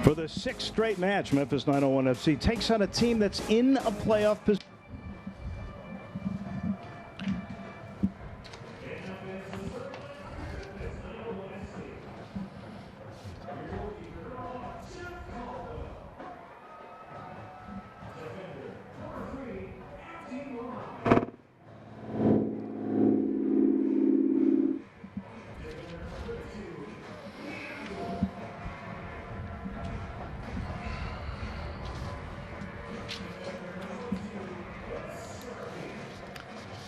For the sixth straight match, Memphis 901 FC takes on a team that's in a playoff position.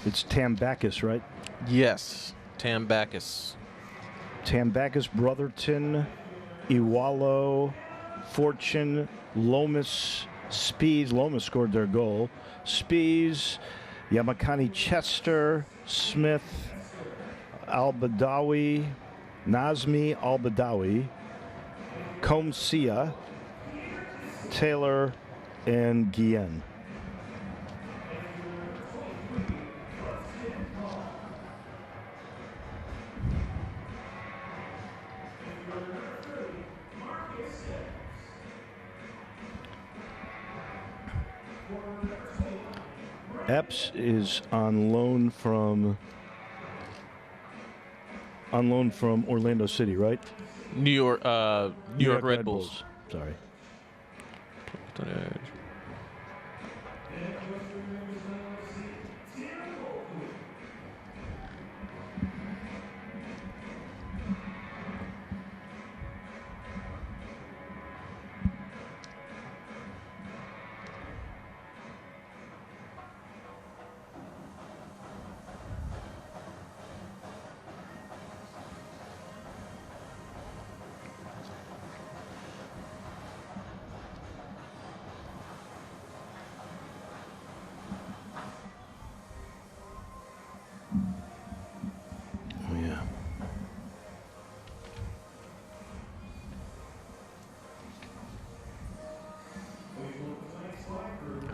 It's Tambakis, right? Yes, Tambakis. Tambakis, Brotherton, Iwalo, Fortune, Lomas, Spees. Lomas scored their goal. Spees, Yamakani Chester, Smith, Al-Badawi, Nazmi Al-Badawi, Comsia, Taylor, and Guillen. Epps is on loan from Orlando City, right? New York Red Bulls. Sorry.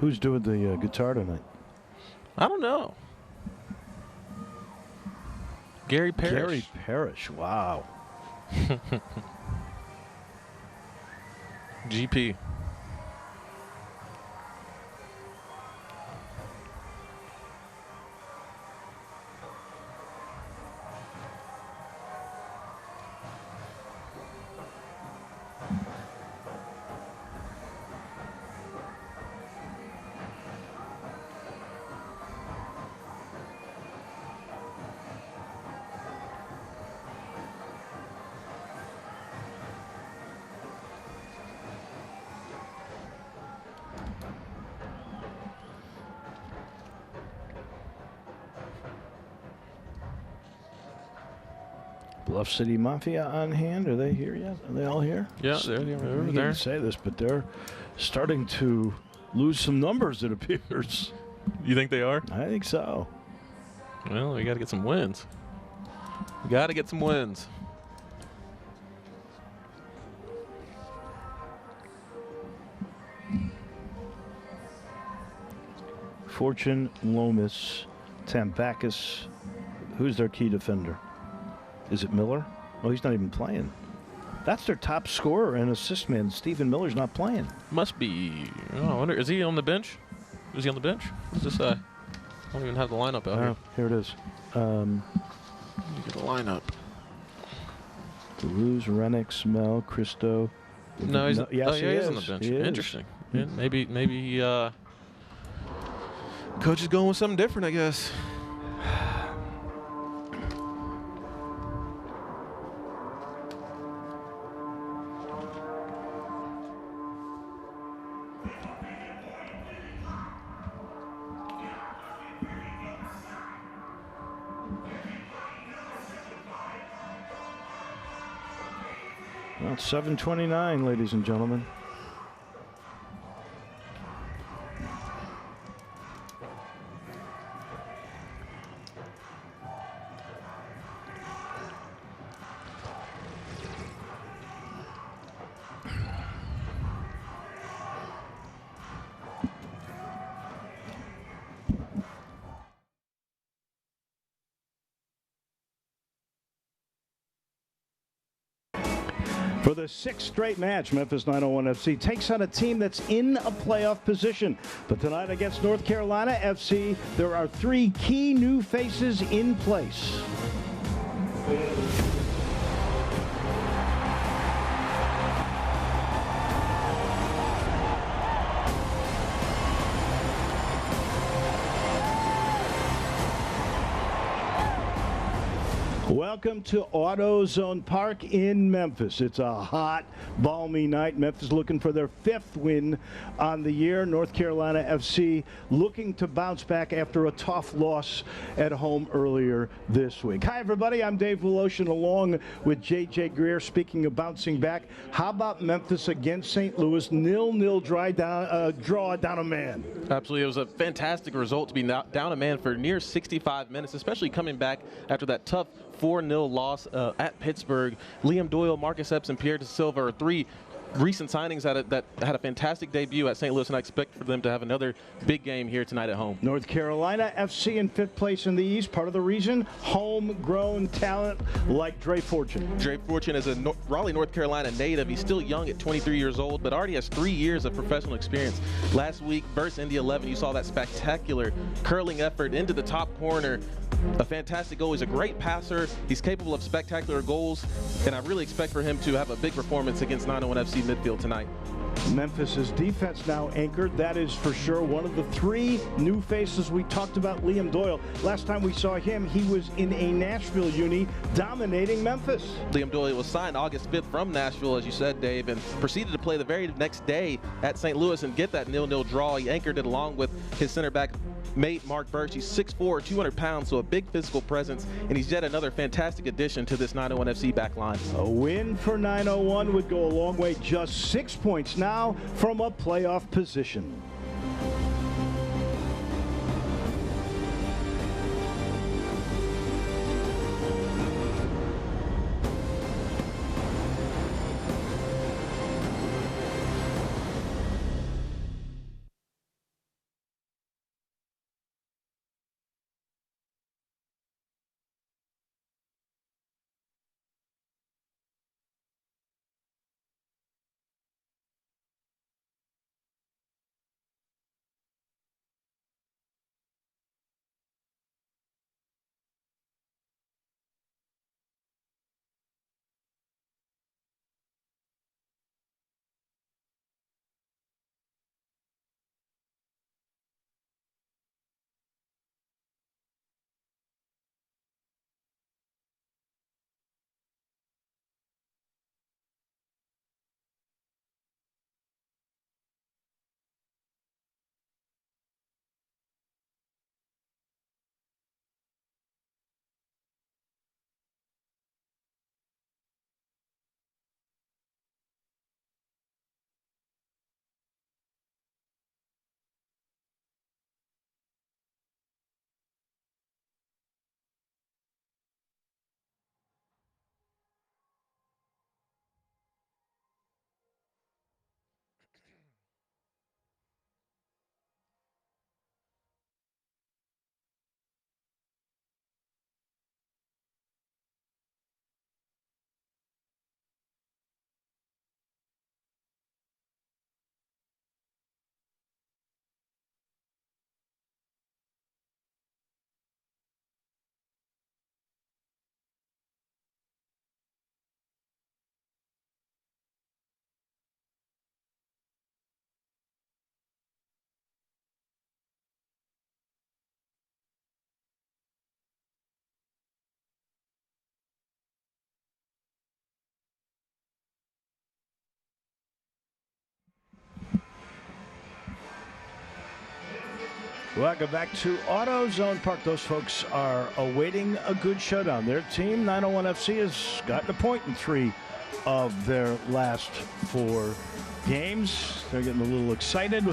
Who's doing the guitar tonight? I don't know. Gary Parrish. Gary Parrish, wow. GP. Bluff City Mafia on hand. Are they here yet? Are they all here? Yeah, they're I there. didn't say this, but they're starting to lose some numbers, it appears. You think they are? I think so. Well, we got to get some wins. We got to get some wins. Fortune, Lomas, Tambakis. Who's their key defender? Is it Miller? Oh, he's not even playing. That's their top scorer and assist man. Stephen Miller's not playing. Must be. Oh, I wonder, is he on the bench? Is he on the bench? Is this I don't even have the lineup out here. Here it is. Get the lineup. Deleuze, Rennick, Mel, Christo. No, he's yes, he is on the bench. He is. Interesting. Yeah, maybe coach is going with something different, I guess. Well, it's 7:29, ladies and gentlemen. For the sixth straight match, Memphis 901 FC takes on a team that's in a playoff position. But tonight against North Carolina FC, there are three key new faces in place. Welcome to AutoZone Park in Memphis. It's a hot, balmy night. Memphis looking for their fifth win on the year. North Carolina FC looking to bounce back after a tough loss at home earlier this week. Hi, everybody. I'm Dave Voloshin along with J.J. Greer. Speaking of bouncing back, how about Memphis against St. Louis? 0-0 draw down a man. Absolutely. It was a fantastic result to be down a man for near 65 minutes, especially coming back after that tough 4-0 loss at Pittsburgh. Liam Doyle, Marcus Epps, and Pierre De Silva are three recent signings that had a fantastic debut at St. Louis, and I expect for them to have another big game here tonight at home. North Carolina FC in fifth place in the East. Part of the reason, homegrown talent like Dre Fortune. Dre Fortune is a Raleigh, North Carolina native. He's still young at 23 years old, but already has 3 years of professional experience. Last week versus Indy 11, you saw that spectacular curling effort into the top corner. A fantastic goal. He's a great passer. He's capable of spectacular goals, and I really expect for him to have a big performance against 901 FC midfield tonight. Memphis' defense now anchored, that is for sure. One of the three new faces we talked about, Liam Doyle. Last time we saw him, he was in a Nashville uni dominating Memphis. Liam Doyle was signed August 5th from Nashville, as you said, Dave, and proceeded to play the very next day at St. Louis and get that 0-0 draw. He anchored it along with his center back mate, Mark Birch. He's 6'4", 200 pounds, so a big physical presence, and he's yet another fantastic addition to this 901 FC back line. A win for 901 would go a long way. Just 6 points now from a playoff position. Welcome back to AutoZone Park. Those folks are awaiting a good showdown. Their team, 901 FC, has gotten a point in 3 of their last 4 games. They're getting a little excited.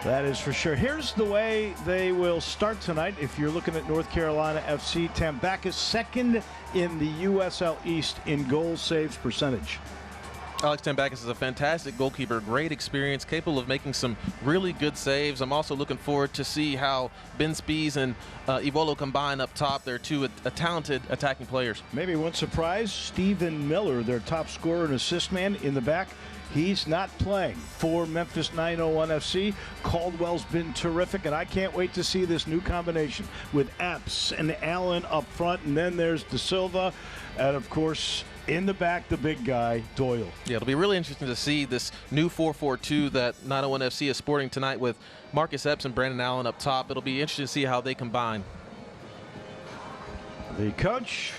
That is for sure. Here's the way they will start tonight. If you're looking at North Carolina FC, Tambakis second in the USL East in goal saves percentage. Alex Tambakis is a fantastic goalkeeper, great experience, capable of making some really good saves. I'm also looking forward to see how Ben Spies and Ivolo combine up top. They're two talented attacking players. Maybe one surprise, Stephen Miller, their top scorer and assist man in the back. He's not playing for Memphis 901 FC. Caldwell's been terrific, and I can't wait to see this new combination with Epps and Allen up front, and then there's De Silva, and of course, in the back, the big guy, Doyle. Yeah, it'll be really interesting to see this new 4-4-2 that 901 FC is sporting tonight with Marcus Epps and Brandon Allen up top. It'll be interesting to see how they combine. The coach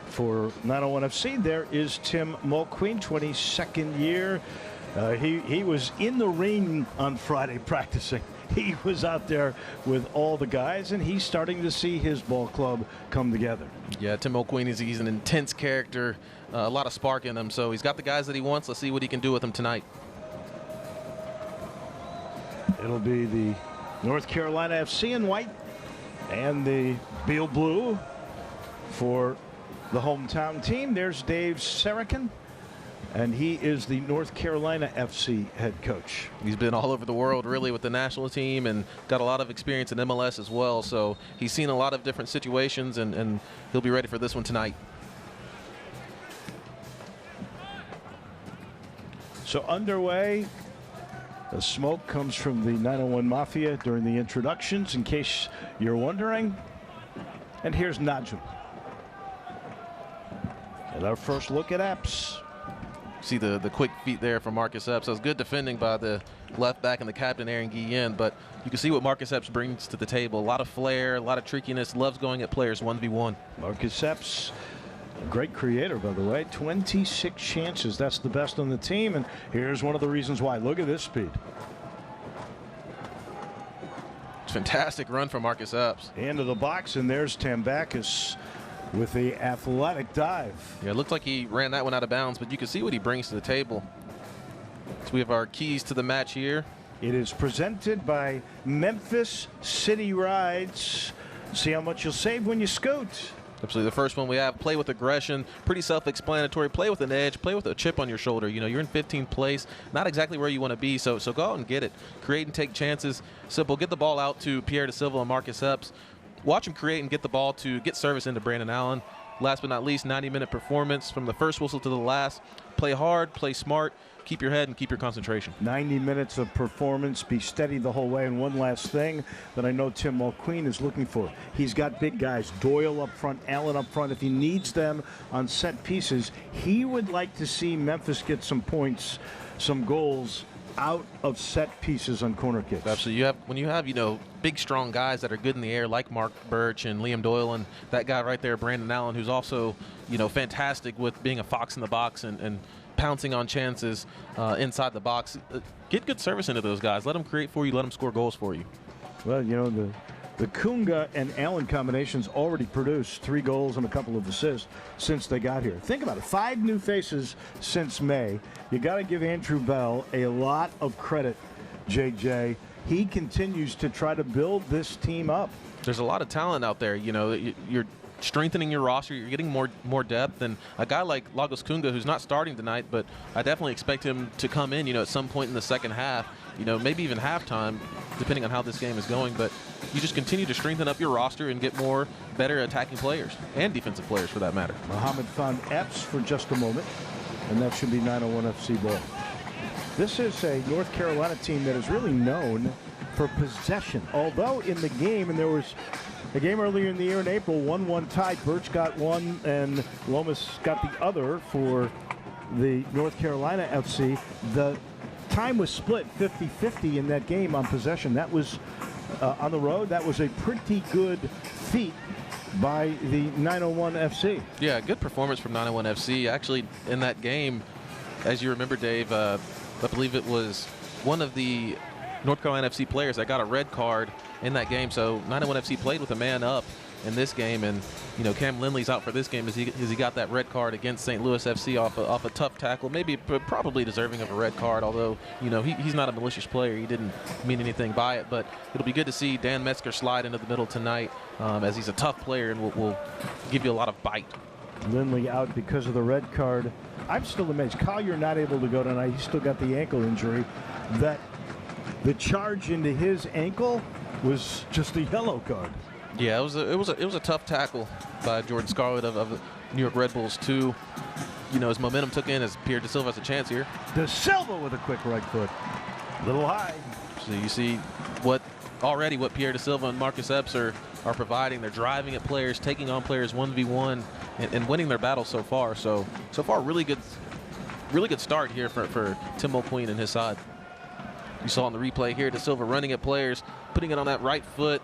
for 901 FC there is Tim Mulqueen, 22nd year. He was in the ring on Friday practicing. He was out there with all the guys, and he's starting to see his ball club come together. Yeah, Tim Mulqueen, he's an intense character, a lot of spark in him, so he's got the guys that he wants. Let's see what he can do with them tonight. It'll be the North Carolina FC in white and the Beal Blue for the hometown team. There's Dave Sarakin, and he is the North Carolina FC head coach. He's been all over the world, really, with the national team and got a lot of experience in MLS as well. So he's seen a lot of different situations, and he'll be ready for this one tonight. So underway, the smoke comes from the 901 Mafia during the introductions, in case you're wondering. And here's Najum. And our first look at Epps. See the quick feet there from Marcus Epps. That was good defending by the left back and the captain, Aaron Guillen, but you can see what Marcus Epps brings to the table. A lot of flair, a lot of trickiness, loves going at players 1v1. Marcus Epps, a great creator, by the way. 26 chances. That's the best on the team, and here's one of the reasons why. Look at this speed. Fantastic run from Marcus Epps. Into the box, and there's Tambakis with the athletic dive. Yeah, it looked like he ran that one out of bounds, but you can see what he brings to the table. So we have our keys to the match here. It is presented by Memphis City Rides. See how much you'll save when you scoot. Absolutely. The first one we have, play with aggression. Pretty self-explanatory. Play with an edge. Play with a chip on your shoulder. You know, you're in 15th place. Not exactly where you want to be, so go out and get it. Create and take chances. Simple. Get the ball out to Pierre De Silva and Marcus Epps. Watch him create and get the ball to get service into Brandon Allen. Last but not least, 90-minute performance from the first whistle to the last. Play hard, play smart, keep your head and keep your concentration. 90 minutes of performance, be steady the whole way. And one last thing that I know Tim Mulqueen is looking for. He's got big guys, Doyle up front, Allen up front. If he needs them on set pieces, he would like to see Memphis get some points, some goals out of set pieces on corner kicks. Absolutely. When you have, big, strong guys that are good in the air, like Mark Birch and Liam Doyle, and that guy right there, Brandon Allen, who's also, fantastic with being a fox in the box and pouncing on chances inside the box. Get good service into those guys. Let them create for you. Let them score goals for you. Well, the Kunga and Allen combinations already produced 3 goals and a couple of assists since they got here. Think about it. 5 new faces since May. You got to give Andrew Bell a lot of credit, JJ. He continues to try to build this team up. There's a lot of talent out there. You're strengthening your roster. You're getting more depth. And a guy like Lagos Kunga, who's not starting tonight, but I definitely expect him to come in, at some point in the second half, maybe even halftime, depending on how this game is going. But you just continue to strengthen up your roster and get more better attacking players and defensive players for that matter. Mohammed found Epps for just a moment, and that should be 901 FC ball. This is a North Carolina team that is really known for possession. Although in the game, and there was a game earlier in the year in April, 1-1 tied. Birch got one and Lomas got the other for the North Carolina FC. The time was split 50-50 in that game on possession. That was on the road. That was a pretty good feat by the 901 FC. Yeah, good performance from 901 FC. Actually, in that game, as you remember, Dave, I believe it was one of the North Carolina FC players that got a red card in that game. So 901 FC played with a man up in this game, and Cam Lindley's out for this game as he got that red card against St. Louis FC off a tough tackle, probably deserving of a red card. Although he's not a malicious player, he didn't mean anything by it. But it'll be good to see Dan Metzger slide into the middle tonight, as he's a tough player and will give you a lot of bite. Lindley out because of the red card. I'm still amazed. Collier not able to go tonight. He's still got the ankle injury. That the charge into his ankle was just a yellow card. Yeah, it was a tough tackle by Jordan Scarlett of the New York Red Bulls too. You know, his momentum took in as Pierre De Silva has a chance here. De Silva with a quick right foot. Little high. So you see what Pierre De Silva and Marcus Epps are providing. They're driving at players, taking on players 1v1, and winning their battle so far. So far, really good start here for Tim Mulqueen and his side. You saw on the replay here, De Silva running at players, putting it on that right foot.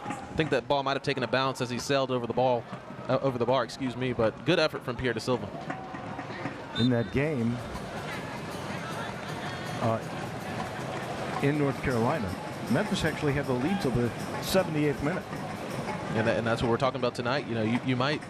I think that ball might have taken a bounce as he sailed over the bar, but good effort from Pierre De Silva. In that game in North Carolina, Memphis actually had the lead till the 78th minute. And that's what we're talking about tonight. You know, you might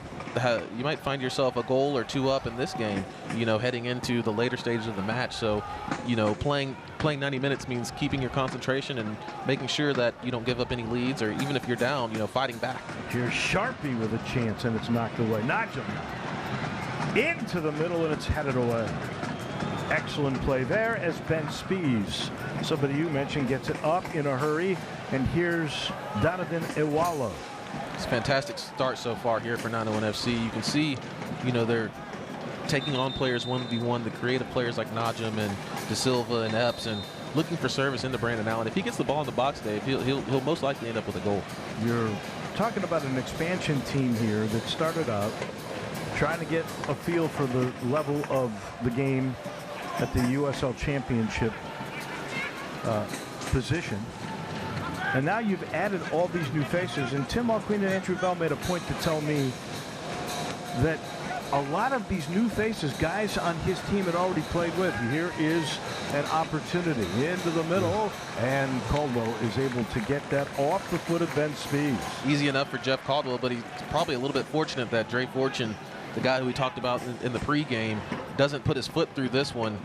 find yourself a goal or two up in this game, you know, heading into the later stages of the match. So, you know, playing 90 minutes means keeping your concentration and making sure that you don't give up any leads, or even if you're down, you know, fighting back. Here's Sharpie with a chance, and it's knocked away. Najim into the middle, and it's headed away. Excellent play there as Ben Spees, somebody you mentioned, gets it up in a hurry. And here's Donovan Iwalo. It's a fantastic start so far here for 901 FC. You can see, you know, they're taking on players 1v1, the creative players like Najim and De Silva and Epps, and looking for service into Brandon Allen. If he gets the ball in the box, Dave, he'll most likely end up with a goal. You're talking about an expansion team here that started out trying to get a feel for the level of the game at the USL Championship position. And now you've added all these new faces. And Tim Mulqueen and Andrew Bell made a point to tell me that a lot of these new faces, guys on his team had already played with. Here is an opportunity into the middle, and Caldwell is able to get that off the foot of Ben Spees. Easy enough for Jeff Caldwell, but he's probably a little bit fortunate that Dre Fortune, the guy who we talked about in the pregame, doesn't put his foot through this one,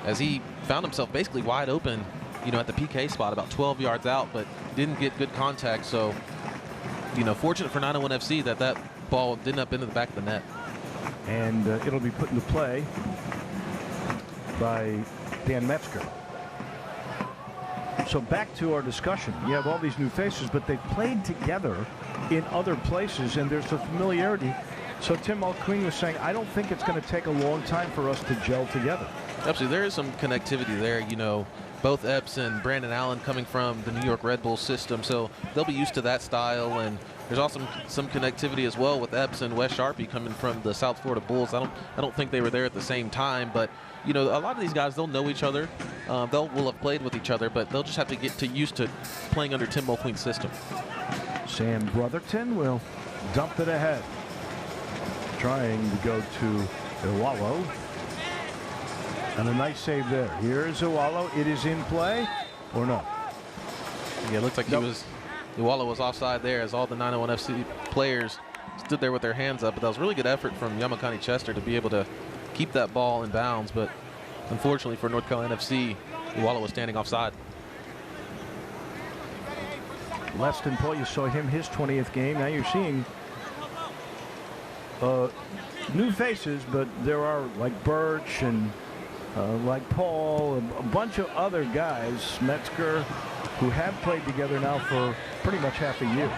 as he found himself basically wide open, you know, at the PK spot about 12 yards out, but didn't get good contact. So, you know, fortunate for 901 FC that ball didn't up into the back of the net. And it'll be put into play by Dan Metzger. So back to our discussion. You have all these new faces, but they've played together in other places, and there's a familiarity. So Tim Mulqueen was saying, I don't think it's going to take a long time for us to gel together. Absolutely. There is some connectivity there. You know, both Epps and Brandon Allen coming from the New York Red Bull system, so they'll be used to that style. And there's also some connectivity as well with Epps and Wes Sharpie coming from the South Florida Bulls. I don't think they were there at the same time, but you know, a lot of these guys, they'll know each other. Will have played with each other, but they'll just have to get used to playing under Tim Mulqueen's system. Sam Brotherton will dump it ahead, trying to go to Iwalo. And a nice save there. Here's Iwalo. It is in play or no? Yeah, it looks like Iwalo was offside there, as all the 901 FC players stood there with their hands up. But that was really good effort from Yamakani Chester to be able to keep that ball in bounds. But unfortunately for North Carolina FC, Iwalo was standing offside. Leston Paul, you saw him his 20th game. Now you're seeing new faces, but there are like Birch and like Paul, a bunch of other guys, Metzger, who have played together now for pretty much half a year.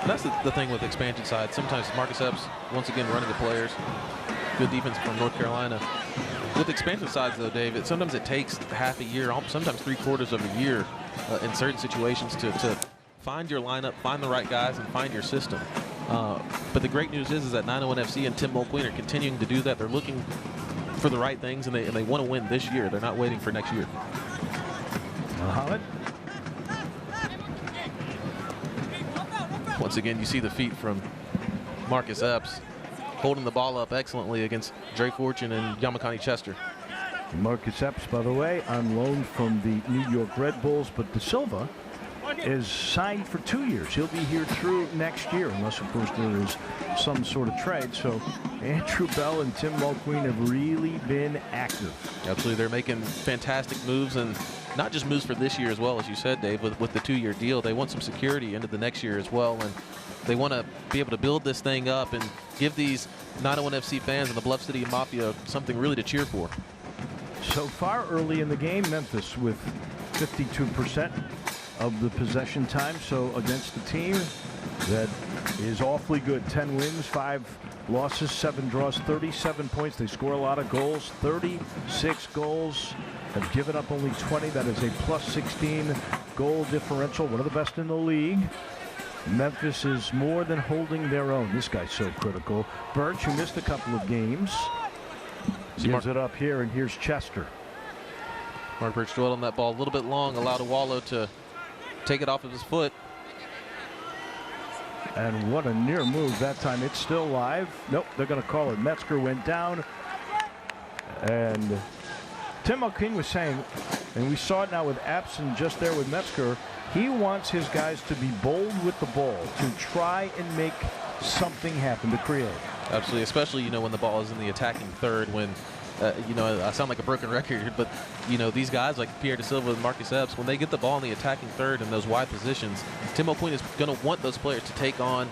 And that's the thing with expansion side. Sometimes Marcus Epps, once again, running the players. Good defense from North Carolina. With expansion sides, though, Dave, sometimes it takes half a year, sometimes 3/4 of a year in certain situations to find your lineup, find the right guys, and find your system. But the great news is that 901 FC and Tim Mulqueen are continuing to do that. They're looking for the right things, and they want to win this year. They're not waiting for next year. Mohammed. Once again, you see the feet from Marcus Epps, holding the ball up excellently against Dre Fortune and Yamakani Chester. Marcus Epps, by the way, on loan from the New York Red Bulls, but De Silva is signed for 2 years. He'll be here through next year, unless, of course, there is some sort of trade. So Andrew Bell and Tim Mulqueen have really been active. Absolutely. They're making fantastic moves, and not just moves for this year as well, as you said, Dave, with the 2-year deal. They want some security into the next year as well, and they want to be able to build this thing up and give these 901 FC fans and the Bluff City Mafia something really to cheer for. So far early in the game, Memphis with 52% of the possession time. So against the team that is awfully good. 10 wins, 5 losses, 7 draws, 37 points. They score a lot of goals, 36 goals. Have given up only 20. That is a plus 16 goal differential, one of the best in the league. Memphis is more than holding their own. This guy's so critical. Birch, who missed a couple of games, gives it up here, and here's Chester. Mark Birch dwelled on that ball a little bit long, allowed Awalo to take it off of his foot. And what a near move that time. It's still live. Nope, they're going to call it. Metzger went down. And Tim Mulqueen was saying, and we saw it now with Abson just there with Metzger, he wants his guys to be bold with the ball, to try and make something happen, to create. Absolutely, especially, when the ball is in the attacking third, when, I sound like a broken record, but, these guys like Pierre Da Silva and Marcus Epps, when they get the ball in the attacking third in those wide positions, Tim Mulqueen is going to want those players to take on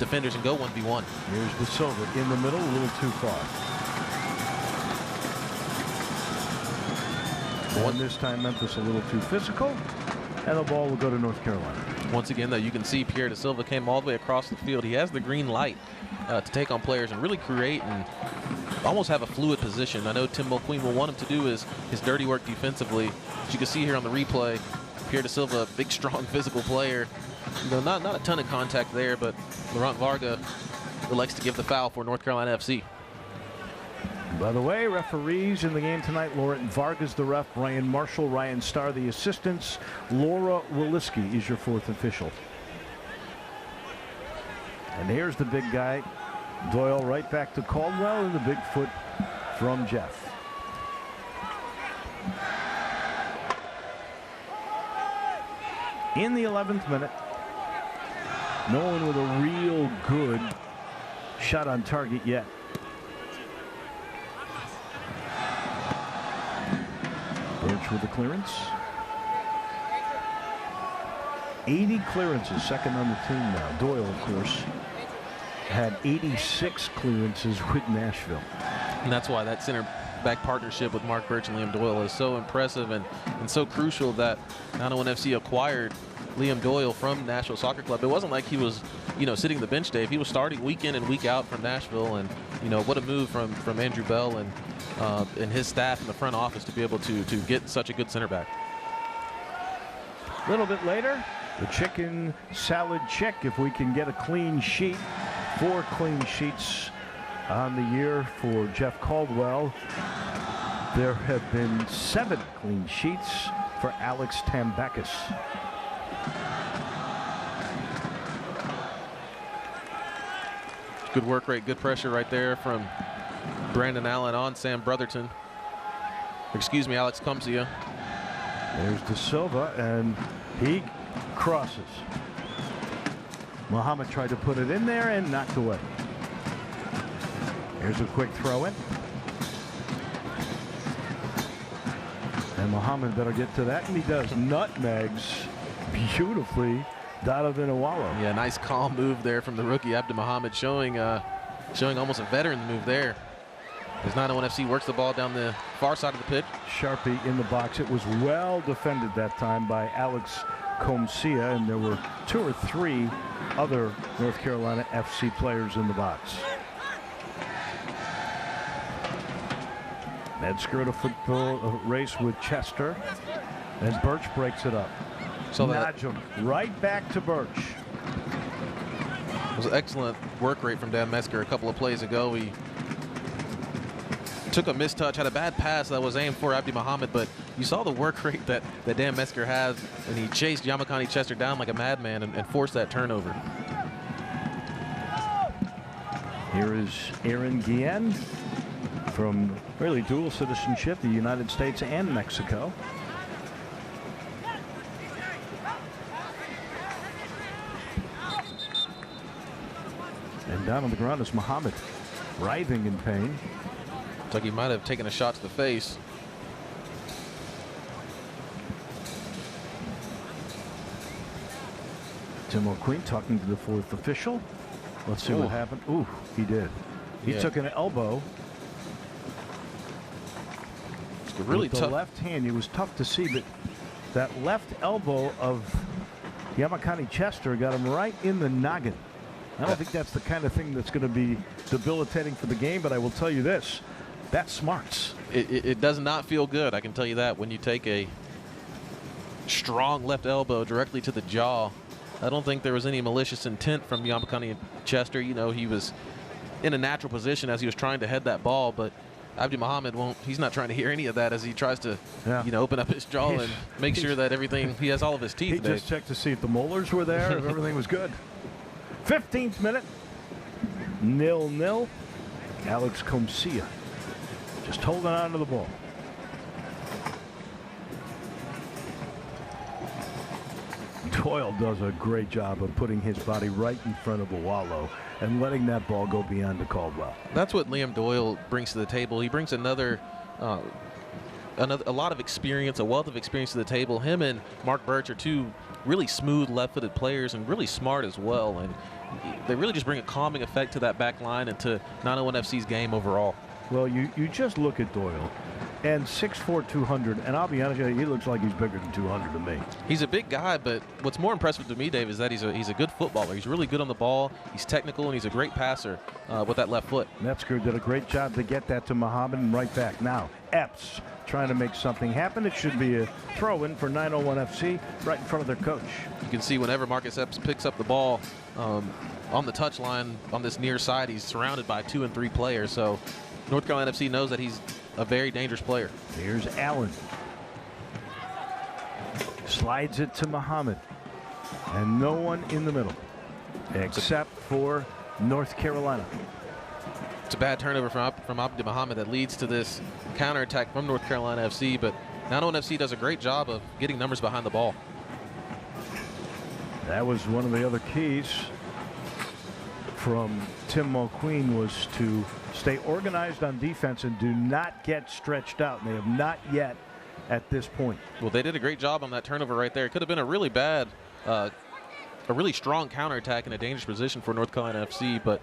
defenders and go 1v1. Here's Da Silva in the middle, a little too far. And this time Memphis a little too physical, and the ball will go to North Carolina. Once again, though, you can see Pierre Da Silva came all the way across the field. He has the green light to take on players and really create and almost have a fluid position. I know Tim Mulqueen will want him to do his dirty work defensively. As you can see here on the replay, Pierre Da Silva, big, strong, physical player. Not a ton of contact there, but Laurent Varga elects to give the foul for North Carolina FC. By the way, referees in the game tonight: Laurent Vargas, the ref; Brian Marshall, Ryan Starr, the assistants; Laura Wiliski is your 4th official. And here's the big guy, Doyle, right back to Caldwell, and the big foot from Jeff. In the 11th minute, no one with a real good shot on target yet. Birch with the clearance. 80 clearances, second on the team now. Doyle, of course, had 86 clearances with Nashville. And that's why that center back partnership with Mark Birch and Liam Doyle is so impressive and so crucial that 901 FC acquired Liam Doyle from Nashville Soccer Club. It wasn't like he was, sitting the bench, Dave. He was starting week in and week out from Nashville, and what a move from Andrew Bell and his staff in the front office to be able to get such a good center back. A little bit later, the chicken salad chick, if we can get a clean sheet. 4 clean sheets on the year for Jeff Caldwell. There have been 7 clean sheets for Alex Tambakis. Good work rate, good pressure right there from Brandon Allen on Sam Brotherton. Excuse me, Alex Cumsia. There's Da Silva, and he crosses. Muhammad tried to put it in there and knocked away. Here's a quick throw in. And Muhammad better get to that, and he does. Nutmegs beautifully Donovan Awalo. Yeah, nice calm move there from the rookie Abdi Muhammad, showing almost a veteran move there. As 901 FC works the ball down the far side of the pitch. Sharpie in the box. It was well defended that time by Alex Comcia, and there were 2 or 3 other North Carolina FC players in the box. Metzger at a football race with Chester, and Birch breaks it up. So Najum right back to Birch. It was an excellent work rate from Dan Metzger a couple of plays ago. He took a mistouch, had a bad pass that was aimed for Abdi Muhammad, but you saw the work rate that Dan Metzger has, and he chased Yamakani Chester down like a madman and forced that turnover. Here is Aaron Guillen from really dual citizenship, the United States and Mexico. And down on the ground is Muhammad, writhing in pain. Looks like he might have taken a shot to the face. Tim O'Queen talking to the fourth official. Let's see what happened. Ooh, he did. He took an elbow. It's really with the left hand. It was tough to see, but that left elbow of Yamakani Chester got him right in the noggin. I don't think that's the kind of thing that's going to be debilitating for the game, but I will tell you this. That smarts. It does not feel good, I can tell you that, when you take a strong left elbow directly to the jaw. I don't think there was any malicious intent from Yamakani Chester. You know, he was in a natural position as he was trying to head that ball, but Abdi Muhammad he's not trying to hear any of that as he tries to, open up his jaw and make sure that he has all of his teeth. He just checked to see if the molars were there, if everything was good. 15th minute, 0-0. Alex Comcia just holding on to the ball. Doyle does a great job of putting his body right in front of Awalo and letting that ball go beyond the Caldwell. That's what Liam Doyle brings to the table. He brings a lot of experience, a wealth of experience to the table. Him and Mark Birch are two really smooth left-footed players and really smart as well. And they really just bring a calming effect to that back line and to 901 FC's game overall. Well, you just look at Doyle. And 6'4", 200, and I'll be honest with you, he looks like he's bigger than 200 to me. He's a big guy, but what's more impressive to me, Dave, is that he's a good footballer. He's really good on the ball. He's technical, and he's a great passer with that left foot. Metzger did a great job to get that to Muhammad and right back. Now, Epps trying to make something happen. It should be a throw-in for 901 FC right in front of their coach. You can see whenever Marcus Epps picks up the ball on the touchline on this near side, he's surrounded by 2 and 3 players. So North Carolina FC knows that he's a very dangerous player. Here's Allen. Slides it to Muhammad. And no one in the middle except for North Carolina. It's a bad turnover from Abdi Muhammad that leads to this counterattack from North Carolina FC, but 901 FC does a great job of getting numbers behind the ball. That was one of the other keys from Tim Mulqueen, was to stay organized on defense and do not get stretched out. And they have not yet at this point. Well, they did a great job on that turnover right there. It could have been a really bad, a really strong counterattack in a dangerous position for North Carolina FC, but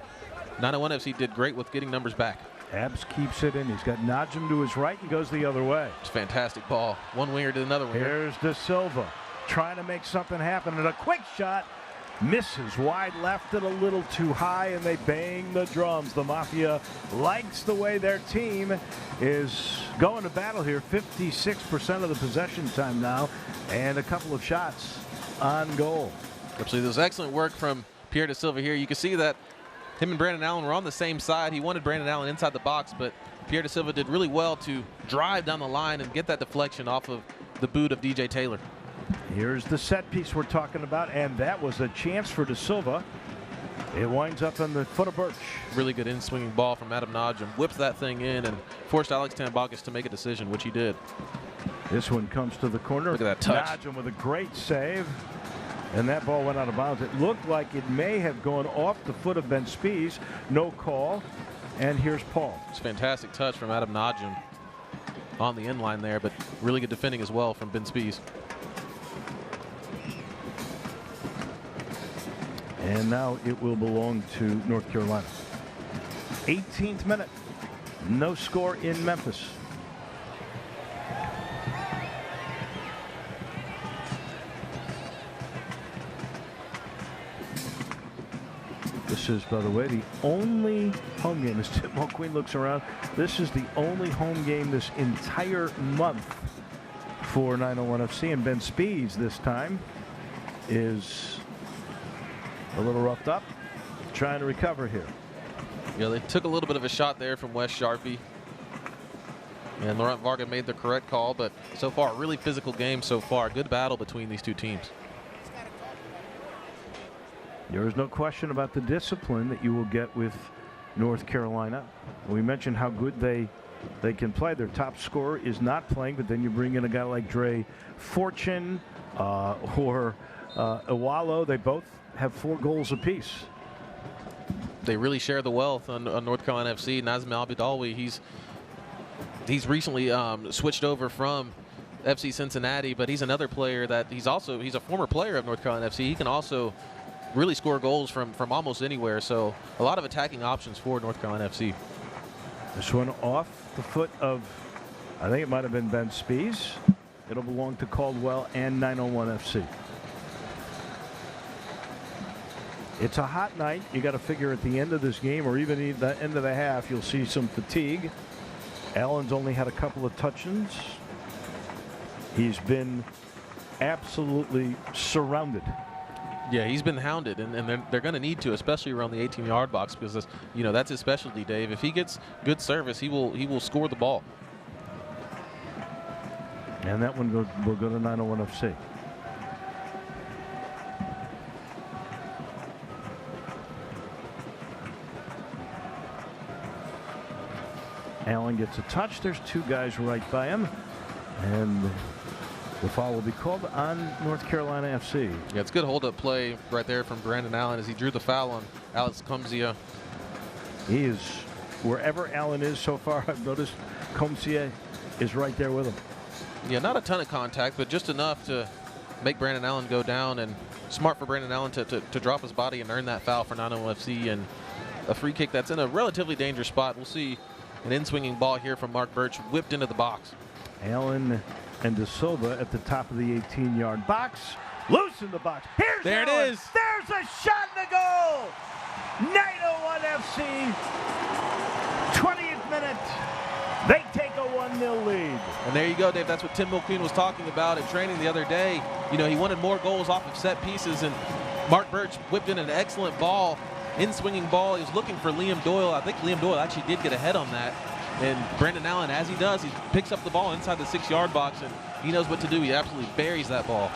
901 FC did great with getting numbers back. Abs keeps it in. He's got Najim to his right and goes the other way. It's a fantastic ball. One winger to another winger. Here's De Silva trying to make something happen, and a quick shot misses wide left and a little too high, and they bang the drums. The Mafia likes the way their team is going to battle here. 56% of the possession time now, and a couple of shots on goal. Absolutely. There was excellent work from Pierre De Silva here. You can see that him and Brandon Allen were on the same side. He wanted Brandon Allen inside the box, but Pierre De Silva did really well to drive down the line and get that deflection off of the boot of DJ Taylor. Here's the set piece we're talking about, and that was a chance for De Silva. It winds up on the foot of Birch. Really good in-swinging ball from Adam Najim. Whips that thing in and forced Alex Tambakis to make a decision, which he did. This one comes to the corner. Look at that touch. Najim with a great save, and that ball went out of bounds. It looked like it may have gone off the foot of Ben Spies. No call, and here's Paul. It's a fantastic touch from Adam Najim on the end line there, but really good defending as well from Ben Spies. And now it will belong to North Carolina. 18th minute. No score in Memphis. This is, by the way, the only home game. As Tim Mulqueen looks around, this is the only home game this entire month for 901 FC. And Ben Spies this time is a little roughed up, trying to recover here. Yeah, they took a little bit of a shot there from Wes Sharpie. And Laurent Varga made the correct call, but so far, a really physical game so far. Good battle between these two teams. There is no question about the discipline that you will get with North Carolina. We mentioned how good they can play. Their top scorer is not playing, but then you bring in a guy like Dre Fortune or Awalo. They both have 4 goals apiece. they really share the wealth on North Carolina FC. Nazem Al-Bidalwi, he's recently switched over from FC Cincinnati, but he's another player that he's a former player of North Carolina FC. He can also really score goals from almost anywhere. So a lot of attacking options for North Carolina FC. This one off the foot of, I think it might have been Ben Spees. It'll belong to Caldwell and 901 FC. It's a hot night. You got to figure at the end of this game, or even at the end of the half, you'll see some fatigue. Allen's only had a couple of touch-ins. He's been absolutely surrounded. Yeah, he's been hounded, and they're going to need to, especially around the 18-yard box, because that's his specialty, Dave. If he gets good service, he will score the ball. And that one will go to 901 FC. Allen gets a touch. There's two guys right by him. And the foul will be called on North Carolina FC. Yeah, it's good hold-up play right there from Brandon Allen as he drew the foul on Alex Comzia. He is, wherever Allen is so far, I've noticed Comzia is right there with him. Yeah, not a ton of contact, but just enough to make Brandon Allen go down, and smart for Brandon Allen to drop his body and earn that foul for 901 FC, and a free kick that's in a relatively dangerous spot. We'll see an in-swinging ball here from Mark Birch, whipped into the box. Allen and De Silva at the top of the 18-yard box. Loose in the box. Here's there Allen. It is. There's a shot in the goal. 901 FC. 20th minute. They take a 1-0 lead. And there you go, Dave. That's what Tim Mulqueen was talking about at training the other day. He wanted more goals off of set pieces, and Mark Birch whipped in an excellent ball, in-swinging ball. He was looking for Liam Doyle. I think Liam Doyle actually did get ahead on that. And Brandon Allen, as he does, he picks up the ball inside the 6-yard box, and he knows what to do. He absolutely buries that ball.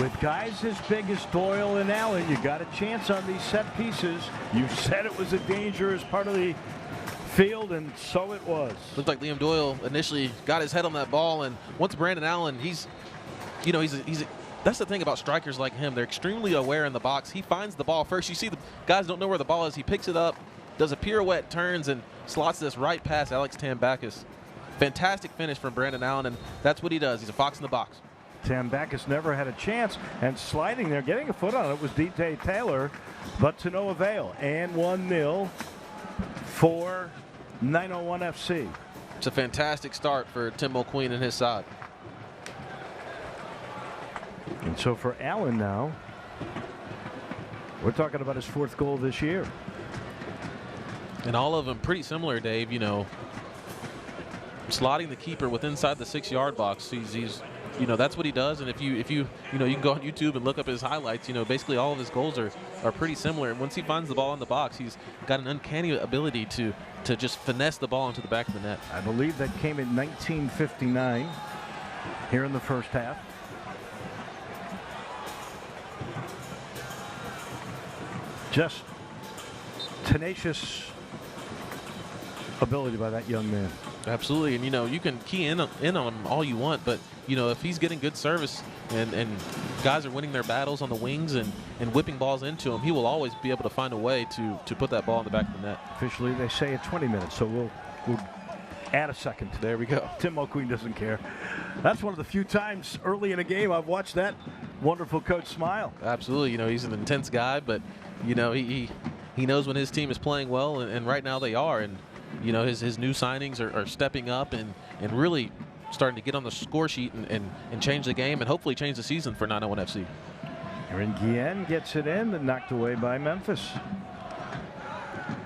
With guys as big as Doyle and Allen, you got a chance on these set pieces. You said it was a dangerous part of the field, and so it was. Looked like Liam Doyle initially got his head on that ball, and once Brandon Allen, he's that's the thing about strikers like him. They're extremely aware in the box. He finds the ball first. You see the guys don't know where the ball is. He picks it up, does a pirouette, turns, and slots this right past Alex Tambakis. Fantastic finish from Brandon Allen, and that's what he does. He's a fox in the box. Tambakis never had a chance, and sliding there, getting a foot on it was D.J. Taylor, but to no avail. And 1-0 for 901 FC. It's a fantastic start for Tim Mulqueen and his side. And so for Allen now, we're talking about his 4th goal this year. And all of them pretty similar, Dave. Slotting the keeper with inside the 6-yard box. He's that's what he does. And if you can go on YouTube and look up his highlights. Basically all of his goals are pretty similar. And once he finds the ball in the box, he's got an uncanny ability to just finesse the ball into the back of the net. I believe that came in 1959 here in the first half. Just tenacious ability by that young man. Absolutely, and you can key in on him all you want, but if he's getting good service and guys are winning their battles on the wings and whipping balls into him, he will always be able to find a way to put that ball in the back of the net. Officially, they say it's 20 minutes, so we'll add a second. There we go. Tim Mulqueen doesn't care. That's one of the few times early in a game I've watched that wonderful coach smile. Absolutely, he's an intense guy, but he knows when his team is playing well, and right now they are, and his new signings are stepping up and really starting to get on the score sheet and change the game and hopefully change the season for 901 FC. Aaron Guillen gets it in and knocked away by Memphis.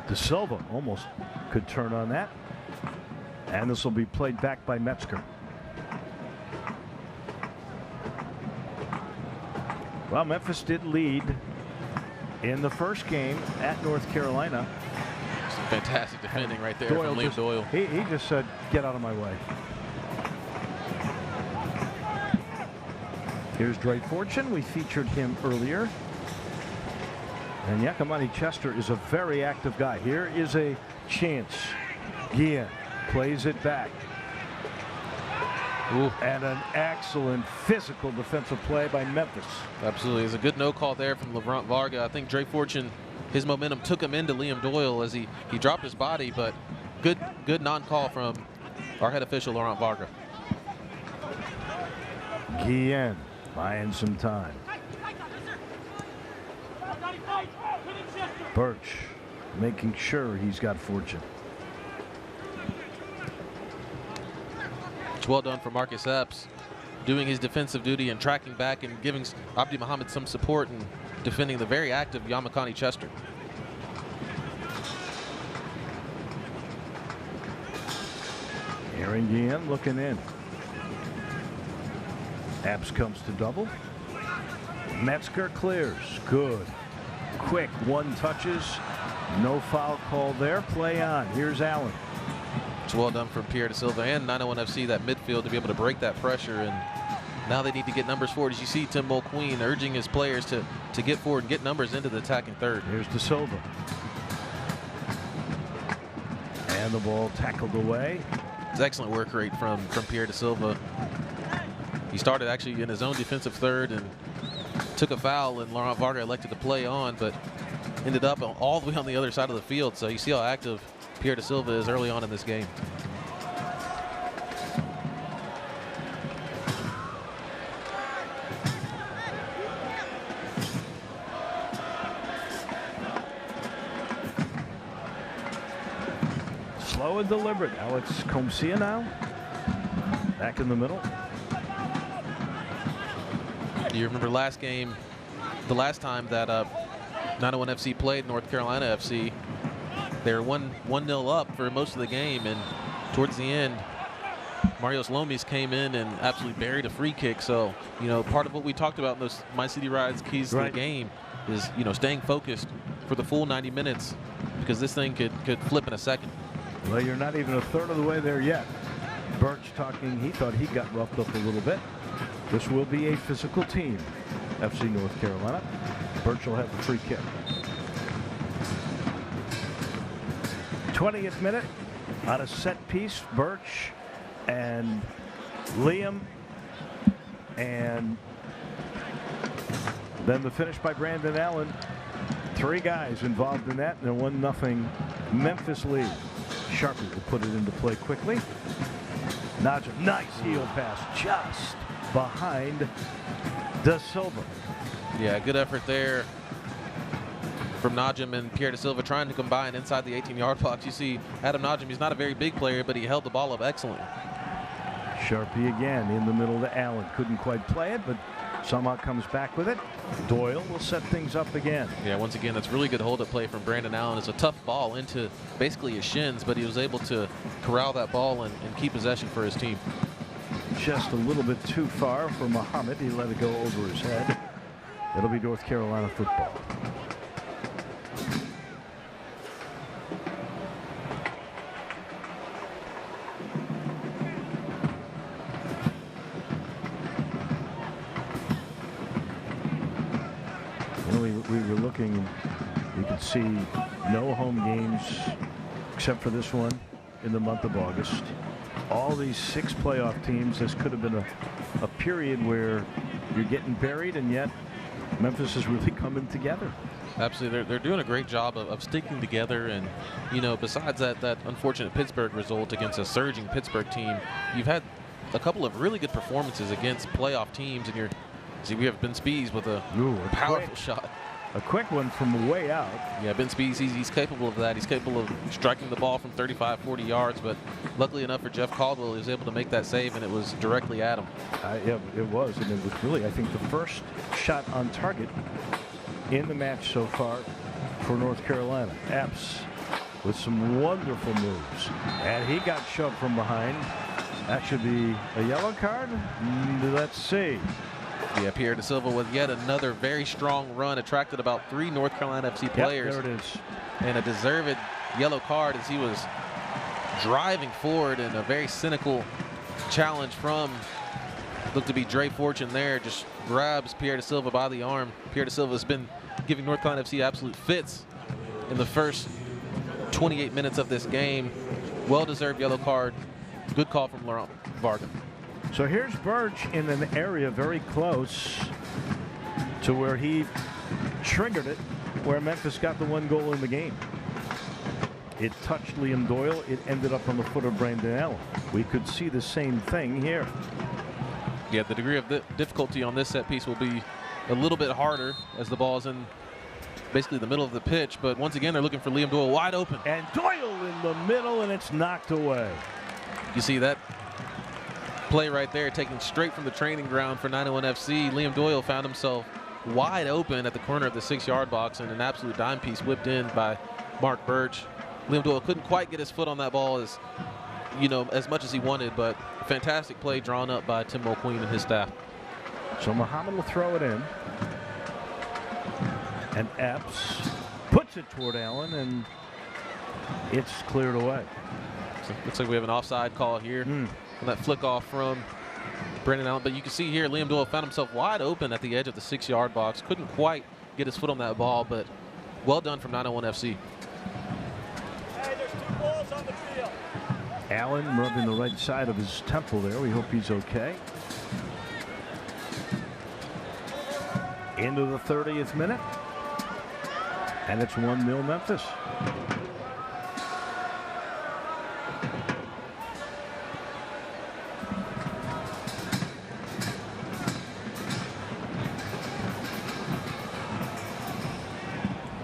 De Silva almost could turn on that. And this will be played back by Metzger. Well, Memphis did lead in the first game at North Carolina. Fantastic defending right there from Liam Doyle. He just said, get out of my way. Here's Dre Fortune. We featured him earlier. And Yakamani Chester is a very active guy. Here is a chance. Guillen plays it back. Ooh. And an excellent physical defensive play by Memphis. Absolutely. It's a good no call there from Lavrent Varga. I think Dre Fortune his momentum took him into Liam Doyle as he dropped his body, but good non-call from our head official, Laurent Varga. Guillen buying some time. Birch making sure he's got Fortune. It's well done for Marcus Epps, doing his defensive duty and tracking back and giving Abdi Muhammad some support and defending the very active Yamakani Chester. Aaron Guillen looking in. Epps comes to double. Metzger clears. Good. Quick, one touches. No foul call there. Play on. Here's Allen. It's well done from Pierre Da Silva and 901 FC, that midfield, to be able to break that pressure. And now they need to get numbers forward. As you see Tim Mulqueen urging his players to get forward and get numbers into the attacking third. Here's Da Silva. And the ball tackled away. It's excellent work rate from Pierre Da Silva. He started actually in his own defensive third and took a foul, and Laurent Varga elected to play on, but ended up all the way on the other side of the field. So you see how active Pierre Da Silva is early on in this game. Slow and deliberate. Alex Comcia now back in the middle. Do you remember last game, the last time that 901 FC played North Carolina FC? They were 1-0 up for most of the game, and towards the end, Marios Lomis came in and absolutely buried a free kick. So, you know, part of what we talked about in those My City Rides keys to the game is, you know, staying focused for the full 90 minutes, because this thing could flip in a second. Well, you're not even a third of the way there yet. Birch talking, he thought he got roughed up a little bit. This will be a physical team, FC North Carolina. Birch will have the free kick. 20th minute on a set piece. Birch and Liam, and then the finish by Brandon Allen. 3 guys involved in that, and a 1-0 Memphis lead. Sharpie will put it into play quickly. Najee, nice heel pass just behind Da Silva. Yeah, good effort there from Najim and Pierre Da Silva trying to combine inside the 18-yard box. You see Adam Najim, he's not a very big player, but he held the ball up excellently. Sharpie again in the middle to Allen. Couldn't quite play it, but somehow comes back with it. Doyle will set things up again. Yeah, once again, that's really good hold-up play from Brandon Allen. It's a tough ball into basically his shins, but he was able to corral that ball and keep possession for his team. Just a little bit too far for Muhammad. He let it go over his head. It'll be North Carolina football. We were looking, we could see no home games except for this one in the month of August. All these 6 playoff teams, this could have been a period where you're getting buried, and yet Memphis is really coming together. Absolutely. They're doing a great job of sticking together. And, you know, besides that unfortunate Pittsburgh result against a surging Pittsburgh team, you've had a couple of really good performances against playoff teams. And see, we have Ben Spees with a powerful shot. A quick one from way out. Yeah, Ben Spees, he's capable of that. He's capable of striking the ball from 35, 40 yards. But luckily enough for Jeff Caldwell, he was able to make that save, and it was directly at him. Yeah, it was. And it was really, I think, the first shot on target in the match so far for North Carolina. Epps with some wonderful moves. And he got shoved from behind. That should be a yellow card. Let's see. Yeah, Pierre Da Silva with yet another very strong run, attracted about 3 North Carolina FC players. Yep, there it is. And a deserved yellow card as he was driving forward, in a very cynical challenge from, looked to be Dre Fortune there, just grabs Pierre Da Silva by the arm. Pierre Da Silva has been giving North Carolina FC absolute fits in the first 28 minutes of this game. Well-deserved yellow card. Good call from Laurent Varga. So here's Birch in an area very close to where he triggered it where Memphis got the one goal in the game. It touched Liam Doyle. It ended up on the foot of Brandon Allen. We could see the same thing here. Yeah, the degree of difficulty on this set piece will be a little bit harder as the ball is in basically the middle of the pitch. But once again, they're looking for Liam Doyle wide open. And Doyle in the middle, and it's knocked away. You see that play right there, taken straight from the training ground for 901 FC. Liam Doyle found himself wide open at the corner of the 6-yard box, and an absolute dime piece whipped in by Mark Birch. Liam Doyle couldn't quite get his foot on that ball as much as he wanted, but fantastic play drawn up by Tim Mulqueen and his staff. So Muhammad will throw it in. And Epps puts it toward Allen, and it's cleared away. So looks like we have an offside call here on that flick off from Brandon Allen. But you can see here Liam Doyle found himself wide open at the edge of the 6-yard box. Couldn't quite get his foot on that ball, but well done from 901 FC. Hey, there's 2 balls on the field. Allen rubbing the right side of his temple there. We hope he's okay. Into the 30th minute. And it's 1-0 Memphis.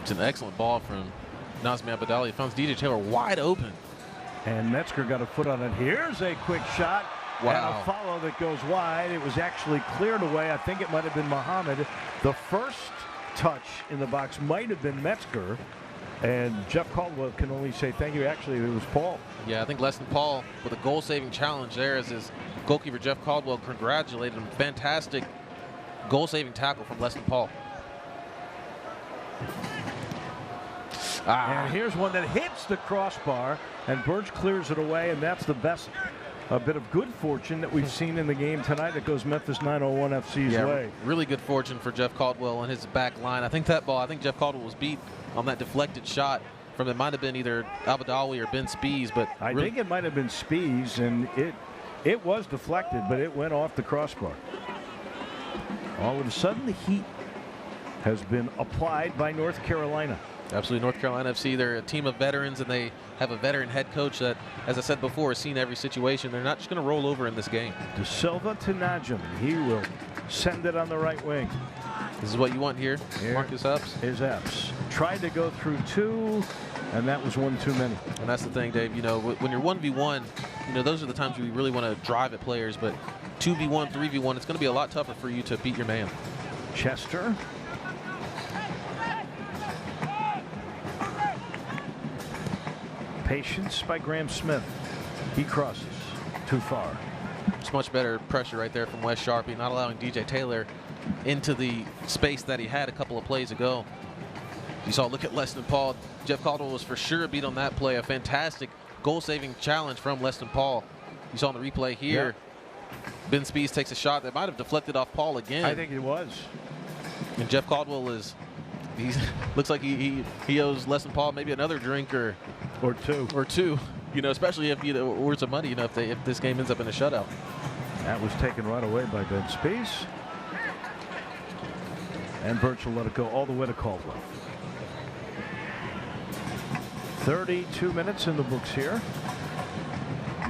It's an excellent ball from Nazmi Abadali. He finds DJ Taylor wide open. And Metzger got a foot on it. Here's a quick shot. Wow. And a follow that goes wide. It was actually cleared away. I think it might have been Muhammad. The first touch in the box might have been Metzger. And Jeff Caldwell can only say thank you. Actually, it was Paul. Yeah, I think Leston Paul with a goal-saving challenge there as his goalkeeper Jeff Caldwell congratulated him. Fantastic goal-saving tackle from Leston Paul. And here's one that hits the crossbar, and Birch clears it away, and that's the best bit of good fortune that we've seen in the game tonight that goes Memphis 901 FC's way. Really good fortune for Jeff Caldwell and his back line. I think Jeff Caldwell was beat on that deflected shot from, it might have been either Abadawi or Ben Spees, but I think it might have been Spees, and it was deflected, but it went off the crossbar. All of a sudden, the heat has been applied by North Carolina. Absolutely. North Carolina FC, they're a team of veterans, and they have a veteran head coach that, as I said before, has seen every situation. They're not just going to roll over in this game. De Silva to Najim. He will send it on the right wing. This is what you want here. Marcus Epps. Is Epps. Tried to go through 2, and that was 1 too many. And that's the thing, Dave. You know, when you're 1v1, you know, those are the times you really want to drive at players. But 2v1, 3v1, it's going to be a lot tougher for you to beat your man. Chester. Patience by Graham Smith. He crosses too far. It's much better pressure right there from Wes Sharpie, not allowing DJ Taylor into the space that he had a couple of plays ago. You saw, look at Leston Paul. Jeff Caldwell was for sure beat on that play. A fantastic goal-saving challenge from Leston Paul. You saw in the replay here. Yep. Ben Spees takes a shot that might have deflected off Paul again. I think it was. And Jeff Caldwell looks like he owes Leston Paul maybe another drink or two. You know, especially if words of money. You know, if this game ends up in a shutout. That was taken right away by Ben Spees. And Birch will let it go all the way to Caldwell. 32 minutes in the books here.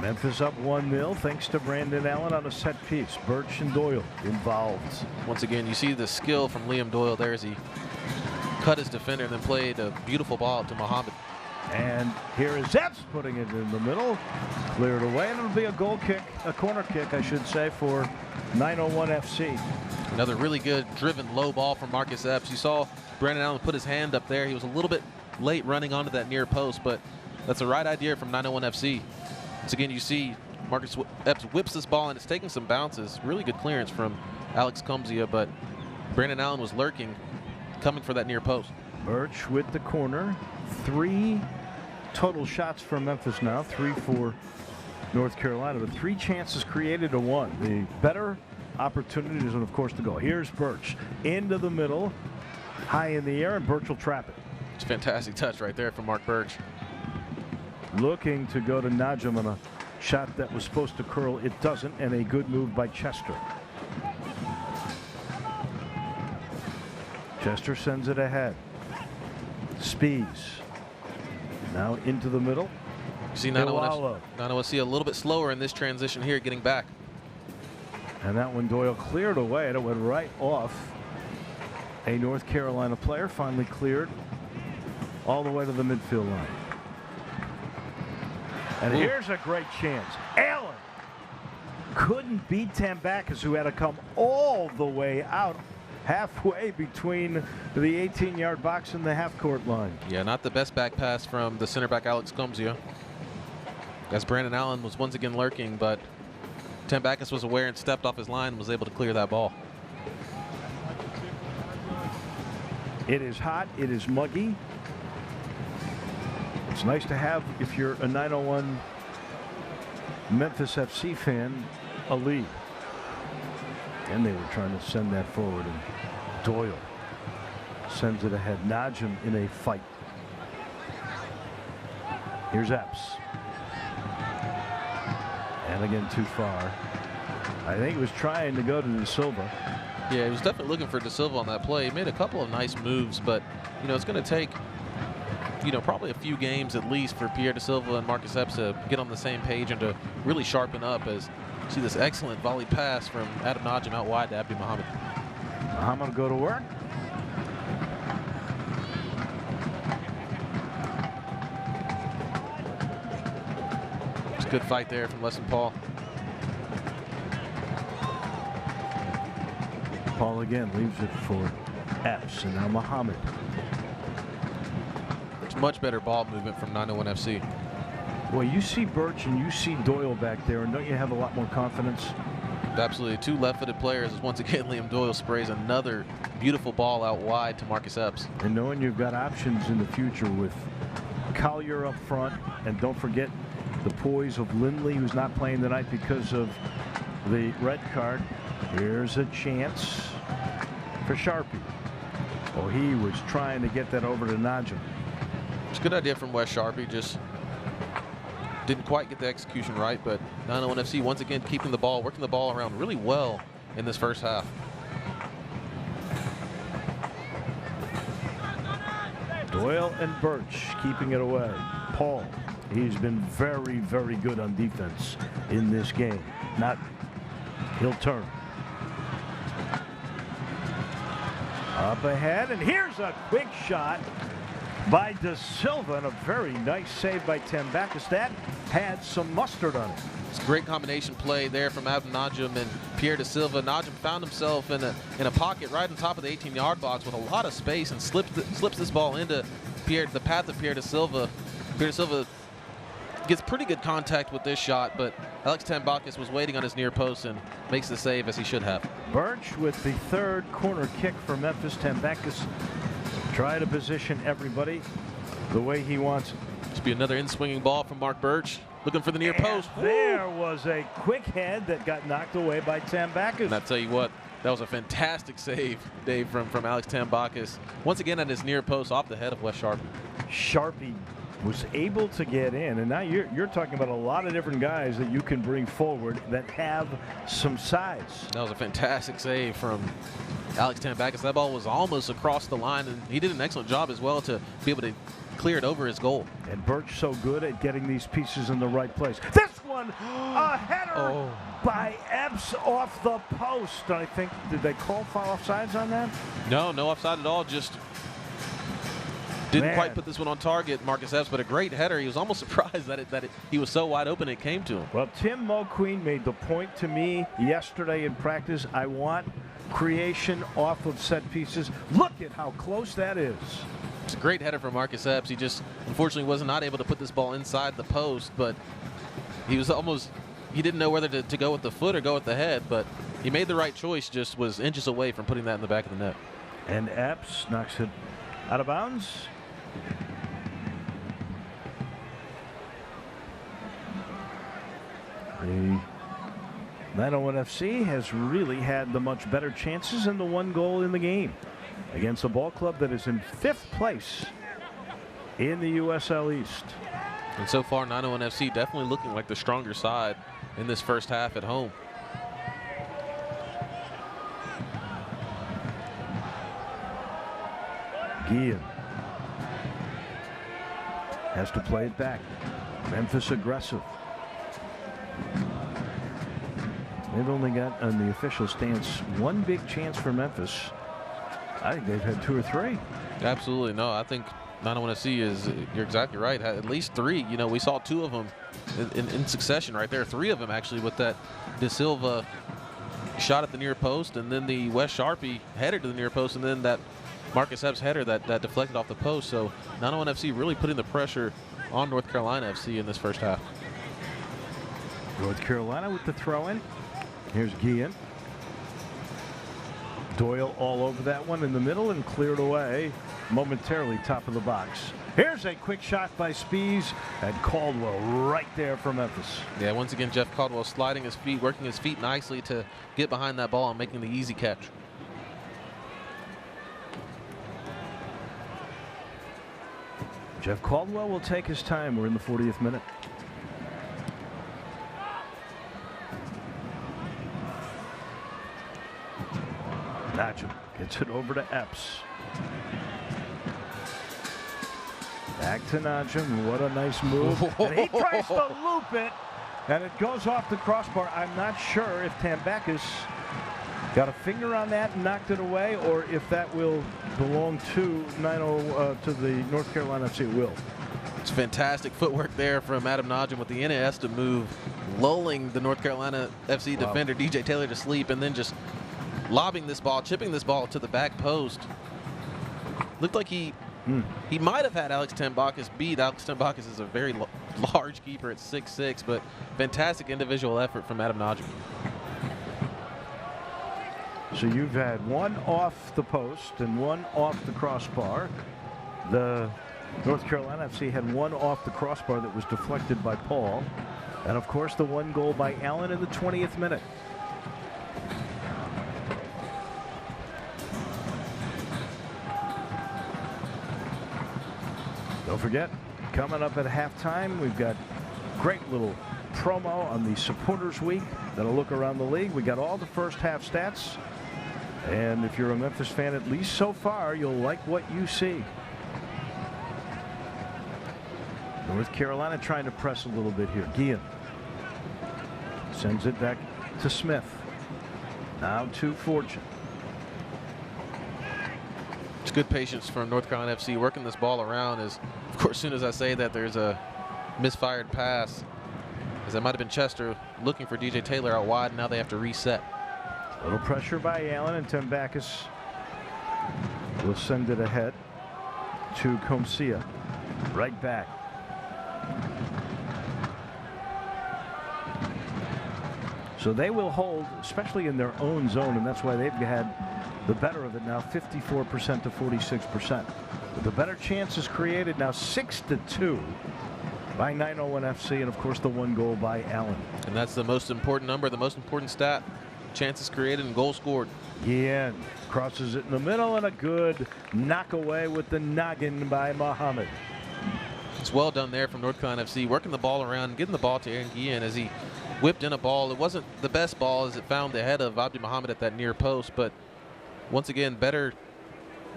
Memphis up 1-0 thanks to Brandon Allen on a set piece. Birch and Doyle involved. Once again, you see the skill from Liam Doyle there as he cut his defender and then played a beautiful ball to Muhammad. And here is Epps putting it in the middle. Cleared away, and it'll be a goal kick, a corner kick, I should say, for 901 FC. Another really good driven low ball from Marcus Epps. You saw Brandon Allen put his hand up there. He was a little bit late running onto that near post, but that's the right idea from 901 FC. Once again, you see Marcus Epps whips this ball, and it's taking some bounces. Really good clearance from Alex Comzia, but Brandon Allen was lurking, coming for that near post. Birch with the corner. 3 total shots for Memphis now, 3 for North Carolina, but 3 chances created to 1. The better opportunities, and of course the goal. Here's Birch into the middle, high in the air, and Birch will trap it. It's a fantastic touch right there from Mark Birch. Looking to go to Najim on a shot that was supposed to curl. It doesn't, and a good move by Chester. Chester sends it ahead. Spees. Now into the middle. You see, Nano Iwalo. see a little bit slower in this transition here, getting back. And that one Doyle cleared away, and it went right off a North Carolina player. Finally cleared all the way to the midfield line. And Ooh. Here's a great chance. Allen couldn't beat Tambakis, who had to come all the way out, halfway between the 18-yard box and the half-court line. Yeah, not the best back pass from the center back, Alex Gomzio. As Brandon Allen was once again lurking, but Tambakis was aware and stepped off his line and was able to clear that ball. It is hot. It is muggy. It's nice to have, if you're a 901 Memphis FC fan, a lead. And they were trying to send that forward, and Doyle sends it ahead. Najim in a fight. Here's Epps. And again, too far. I think he was trying to go to De Silva. Yeah, he was definitely looking for De Silva on that play. He made a couple of nice moves, but, you know, it's going to take, you know, probably a few games at least for Pierre De Silva and Marcus Epps to get on the same page and to really sharpen up, as you see this excellent volley pass from Adam Najim out wide to Abdi Muhammad. Muhammad go to work. It's a good fight there from Lesson Paul. Paul again leaves it for Epps, and now Muhammad. It's much better ball movement from 901 FC. Well, you see Birch and you see Doyle back there, and don't you have a lot more confidence? Absolutely. Two left-footed players, as once again Liam Doyle sprays another beautiful ball out wide to Marcus Epps. And knowing you've got options in the future with Collier up front, and don't forget the poise of Lindley, who's not playing tonight because of the red card. Here's a chance for Sharpie. Oh, he was trying to get that over to Najim. It's a good idea from Wes Sharpie, just didn't quite get the execution right, but 901 FC once again keeping the ball, working the ball around really well in this first half. Doyle and Birch keeping it away. Paul, he's been very, very good on defense in this game. He'll turn. Up ahead, and here's a quick shot by De Silva, and a very nice save by Tambakis. That had some mustard on it. It's a great combination play there from Adam Najim and Pierre De Silva. Najim found himself in a pocket right on top of the 18-yard box with a lot of space and slips this ball into the path of Pierre De Silva. Pierre De Silva gets pretty good contact with this shot, but Alex Tambakis was waiting on his near post and makes the save as he should have. Birch with the third corner kick for Memphis. Tambakis try to position everybody the way he wants it. This will be another in-swinging ball from Mark Birch, looking for the near post. There was a quick head that got knocked away by Tambakis. And I tell you what, that was a fantastic save, Dave, from Alex Tambakis. Once again at his near post off the head of Wes Sharpie. Sharpie was able to get in, and now you're talking about a lot of different guys that you can bring forward that have some size. That was a fantastic save from Alex Tambakis. That ball was almost across the line, and he did an excellent job as well to be able to clear it over his goal. And Birch so good at getting these pieces in the right place. This one, a header by Epps off the post. I think, did they call foul offsides on that? No offside at all. Just didn't quite put this one on target, Marcus Epps, but a great header. He was almost surprised that he was so wide open it came to him. Well, Tim Mulqueen made the point to me yesterday in practice. I want creation off of set pieces. Look at how close that is. It's a great header from Marcus Epps. He just unfortunately was not able to put this ball inside the post, but he didn't know whether to go with the foot or go with the head, but he made the right choice, just was inches away from putting that in the back of the net. And Epps knocks it out of bounds. The 901 FC has really had the much better chances and the one goal in the game against a ball club that is in 5th place in the USL East. And so far, 901 FC definitely looking like the stronger side in this first half at home. Guillen has to play it back. Memphis aggressive. They've only got, on the official stance, one big chance for Memphis. I think they've had 2 or 3. Absolutely. No, I think 901 FC is, you're exactly right, had at least 3. You know, we saw 2 of them in succession right there. 3 of them actually with that De Silva shot at the near post, and then the Wes Sharpie header to the near post, and then that Marcus Epps header that deflected off the post. So 901 FC really putting the pressure on North Carolina FC in this first half. North Carolina with the throw in. Here's Guillen. Doyle all over that one in the middle and cleared away momentarily top of the box. Here's a quick shot by Spees, and Caldwell right there for Memphis. Yeah, once again, Jeff Caldwell sliding his feet, working his feet nicely to get behind that ball and making the easy catch. Jeff Caldwell will take his time. We're in the 40th minute. Najim gets it over to Epps. Back to Najim. What a nice move. And he tries to loop it, and it goes off the crossbar. I'm not sure if Tambakis got a finger on that and knocked it away, or if that will belong to to the North Carolina FC. It will. It's fantastic footwork there from Adam Najim with the Iniesta move, lulling the North Carolina FC defender DJ Taylor to sleep, and then just lobbing this ball, chipping this ball to the back post. Looked like he might have had Alex Tambakis beat. Alex Tambakis is a very large keeper at 6'6", but fantastic individual effort from Adam Najim. So you've had one off the post and one off the crossbar. The North Carolina FC had one off the crossbar that was deflected by Paul. And of course the one goal by Allen in the 20th minute. Don't forget, coming up at halftime, we've got great little promo on the Supporters Week that'll look around the league. We got all the first half stats. And if you're a Memphis fan, at least so far, you'll like what you see. North Carolina trying to press a little bit here. Guillen sends it back to Smith. Now to Fortune. It's good patience from North Carolina FC working this ball around. As of course, as soon as I say that, there's a misfired pass, as that might have been Chester looking for DJ Taylor out wide, and now they have to reset. A little pressure by Allen, and Tambakis will send it ahead to Comcia. Right back. So they will hold, especially in their own zone, and that's why they've had the better of it now, 54% to 46%. But the better chances created now 6-2 by 901 FC, and of course the one goal by Allen. And that's the most important number, the most important stat. Chances created and goals scored. Guillen crosses it in the middle, and a good knock away with the noggin by Muhammad. It's well done there from North Carolina FC, working the ball around, getting the ball to Aaron Guillen as he whipped in a ball. It wasn't the best ball as it found the head of Abdi Muhammad at that near post, but once again, better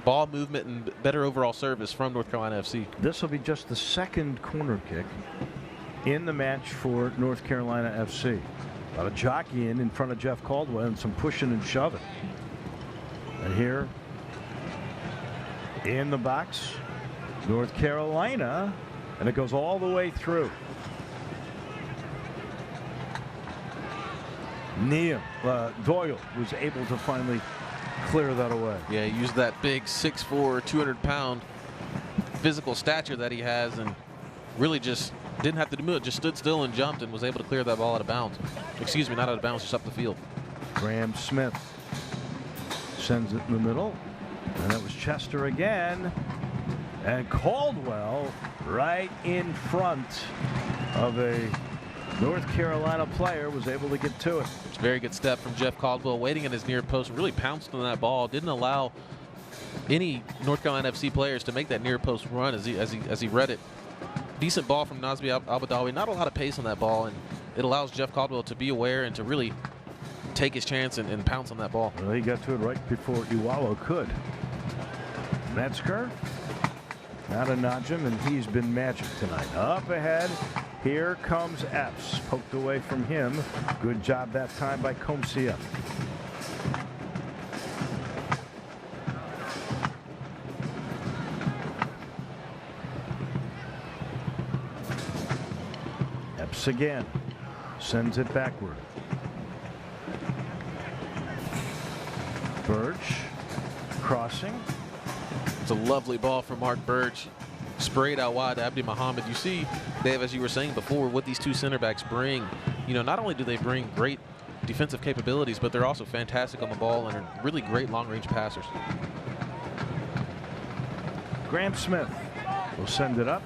ball movement and better overall service from North Carolina FC. This will be just the second corner kick in the match for North Carolina FC. A lot of jockeying in front of Jeff Caldwell and some pushing and shoving. And here in the box, North Carolina, and it goes all the way through. Doyle was able to finally clear that away. Yeah, he used that big 6'4", 200-pound physical stature that he has, and really just didn't have to do it, just stood still and jumped and was able to clear that ball out of bounds. Excuse me, not out of bounds, just up the field. Graham Smith sends it in the middle, and that was Chester again, and Caldwell right in front of a North Carolina player was able to get to it. It's a very good step from Jeff Caldwell, waiting in his near post, really pounced on that ball, didn't allow any North Carolina FC players to make that near post run as he read it. Decent ball from Nazmi Abadawi, not a lot of pace on that ball, and it allows Jeff Caldwell to be aware and to really take his chance and pounce on that ball. Well, he got to it right before Iwalo could. Metzger Not a Najim, and he's been magic tonight. Up ahead, here comes Epps. Poked away from him. Good job that time by Comcia. Epps again. Sends it backward. Birch crossing. It's a lovely ball from Mark Birch. Sprayed out wide to Abdi Muhammad. You see, Dave, as you were saying before, what these two center backs bring. You know, not only do they bring great defensive capabilities, but they're also fantastic on the ball and are really great long-range passers. Graham Smith will send it up,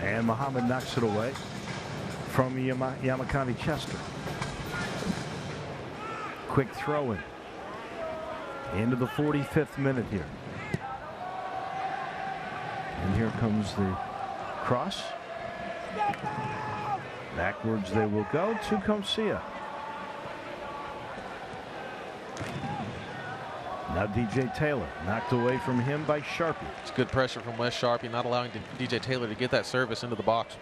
and Muhammad knocks it away from Yamakani Chester. Quick throw in. Into the 45th minute here. And here comes the cross. Backwards they will go to Comcia. Now DJ Taylor knocked away from him by Sharpie. It's good pressure from Wes Sharpie, not allowing DJ Taylor to get that service into the box.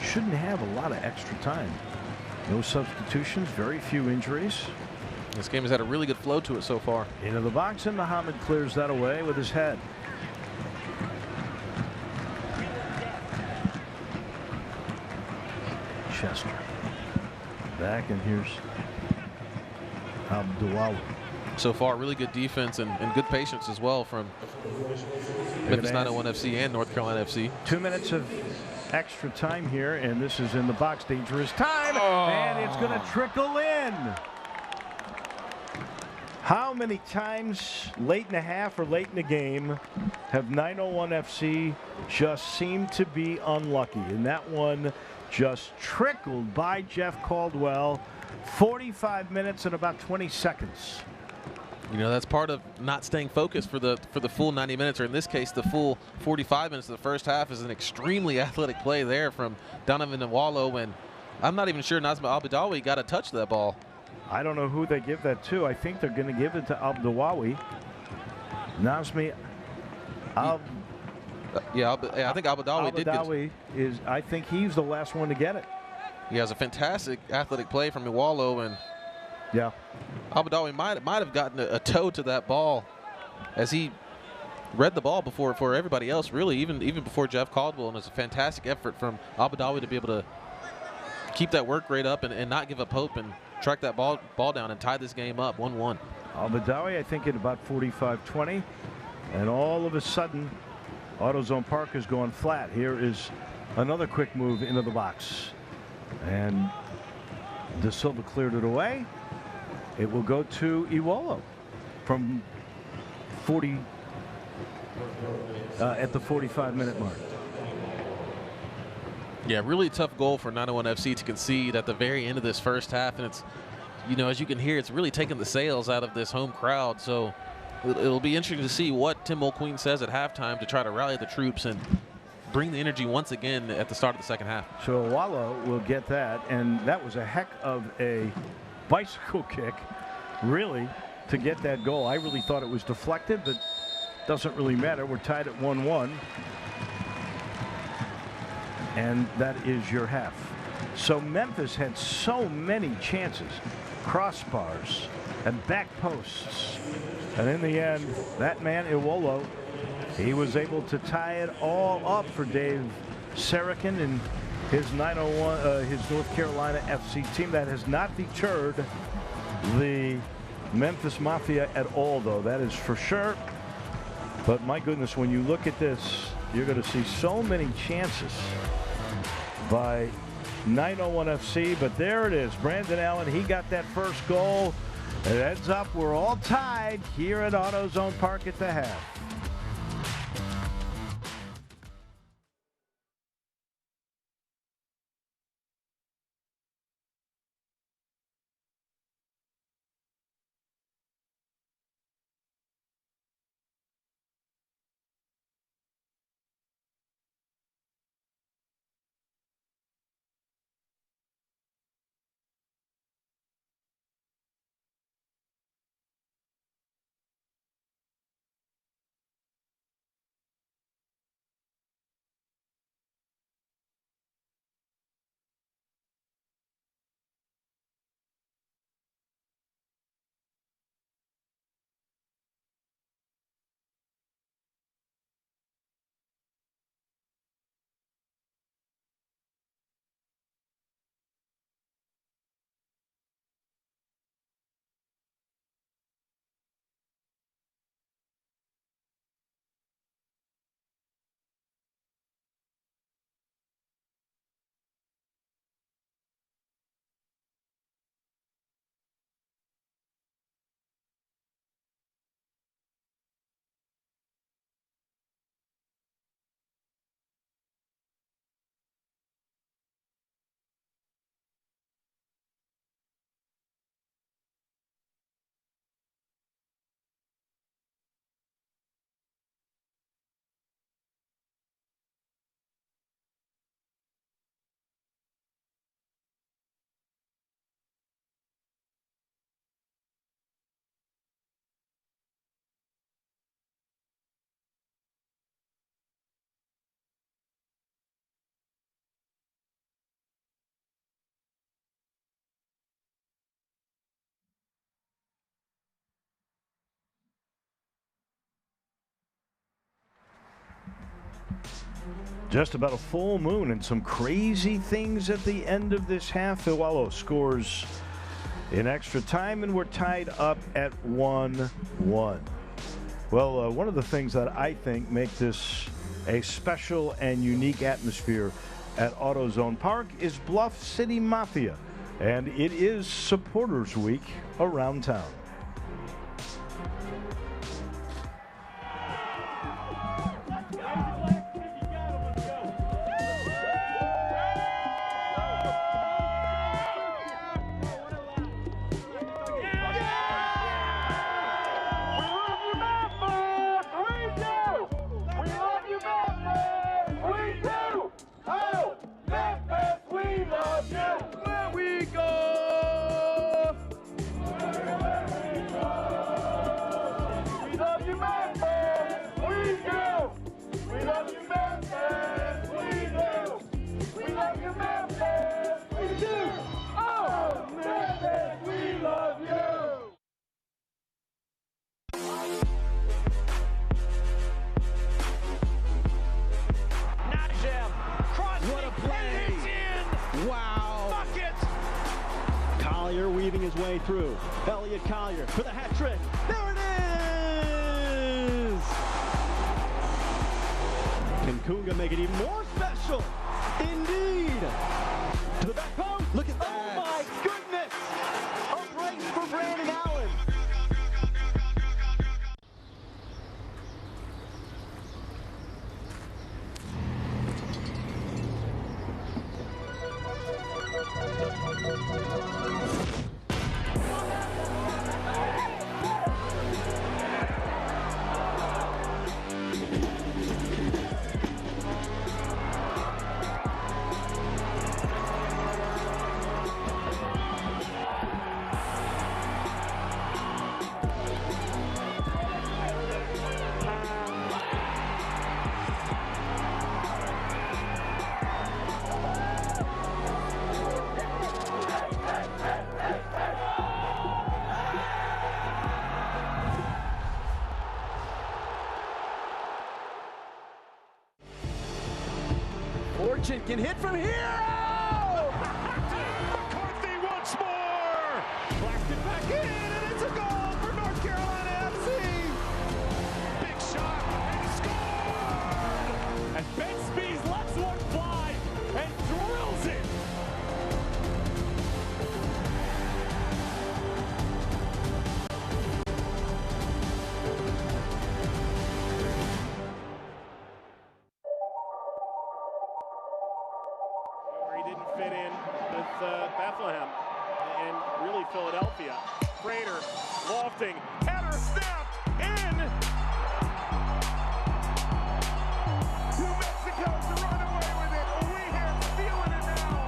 Shouldn't have a lot of extra time. No substitutions, very few injuries. This game has had a really good flow to it so far. Into the box, and Muhammad clears that away with his head. Chester. Back, and here's Abdulawi. So far, really good defense and good patience as well from Memphis 901 FC and North Carolina FC. 2 minutes of extra time here, and this is in the box. Dangerous time, and it's going to trickle in. How many times late in the half or late in the game have 901 FC just seemed to be unlucky? And that one just trickled by Jeff Caldwell. 45 minutes and about 20 seconds. You know, that's part of not staying focused for the full 90 minutes, or in this case, the full 45 minutes of the first half. Is an extremely athletic play there from Donovan Nwalo, and I'm not even sure Nazmi Al-Badawi got a touch of that ball. I don't know who they give that to. I think they're going to give it to Abdawawi. Nazmi Al. I think Al-Badawi did get it. I think he's the last one to get it. He has a fantastic athletic play from Nwalo, and yeah, Al-Badawi might have gotten a toe to that ball as he read the ball for everybody else, really, even before Jeff Caldwell. And it's a fantastic effort from Al-Badawi to be able to keep that work rate up and not give up hope and track that ball down and tie this game up 1-1. Al-Badawi, I think, at about 45-20, and all of a sudden AutoZone Park is going flat. Here is another quick move into the box, and De Silva cleared it away. It will go to Iwolo from 40 at the 45-minute mark. Yeah, really tough goal for 901 FC to concede at the very end of this first half, and it's, you know, as you can hear, it's really taking the sails out of this home crowd. So it'll be interesting to see what Tim Mulqueen says at halftime to try to rally the troops and bring the energy once again at the start of the second half. So Wallo will get that, and that was a heck of a bicycle kick, really, to get that goal. I really thought it was deflected, but doesn't really matter. We're tied at 1-1. And that is your half. So Memphis had so many chances, crossbars and back posts. And in the end, that man, Iwolo, he was able to tie it all up for Dave Sarakin and his 901, his North Carolina FC team. That has not deterred the Memphis Mafia at all, though. That is for sure. But my goodness, when you look at this, you're going to see so many chances by 901 FC, but there it is. Brandon Allen, he got that first goal. It ends up, we're all tied here at AutoZone Park at the half. Just about a full moon and some crazy things at the end of this half. Iwalo scores in extra time, and we're tied up at 1-1. Well, one of the things that I think make this a special and unique atmosphere at AutoZone Park is Bluff City Mafia, and it is Supporters Week around town. Weaving his way through. Elliott Collier for the hat trick. There it is! Can Kunga make it even more special? Indeed! To the back post. Look at that. Oh my goodness! A brace for Brandon Allen. Fortune can hit from here. Oh! McCarthy once more. Blacked it back in, and it's a goal for North Carolina FC. Big shot and scored. And Ben Spees lets one fly and drills it. Fit in with Bethlehem and really Philadelphia. Prater lofting, header snap in. New Mexico to run away with it. Weehan stealing it now.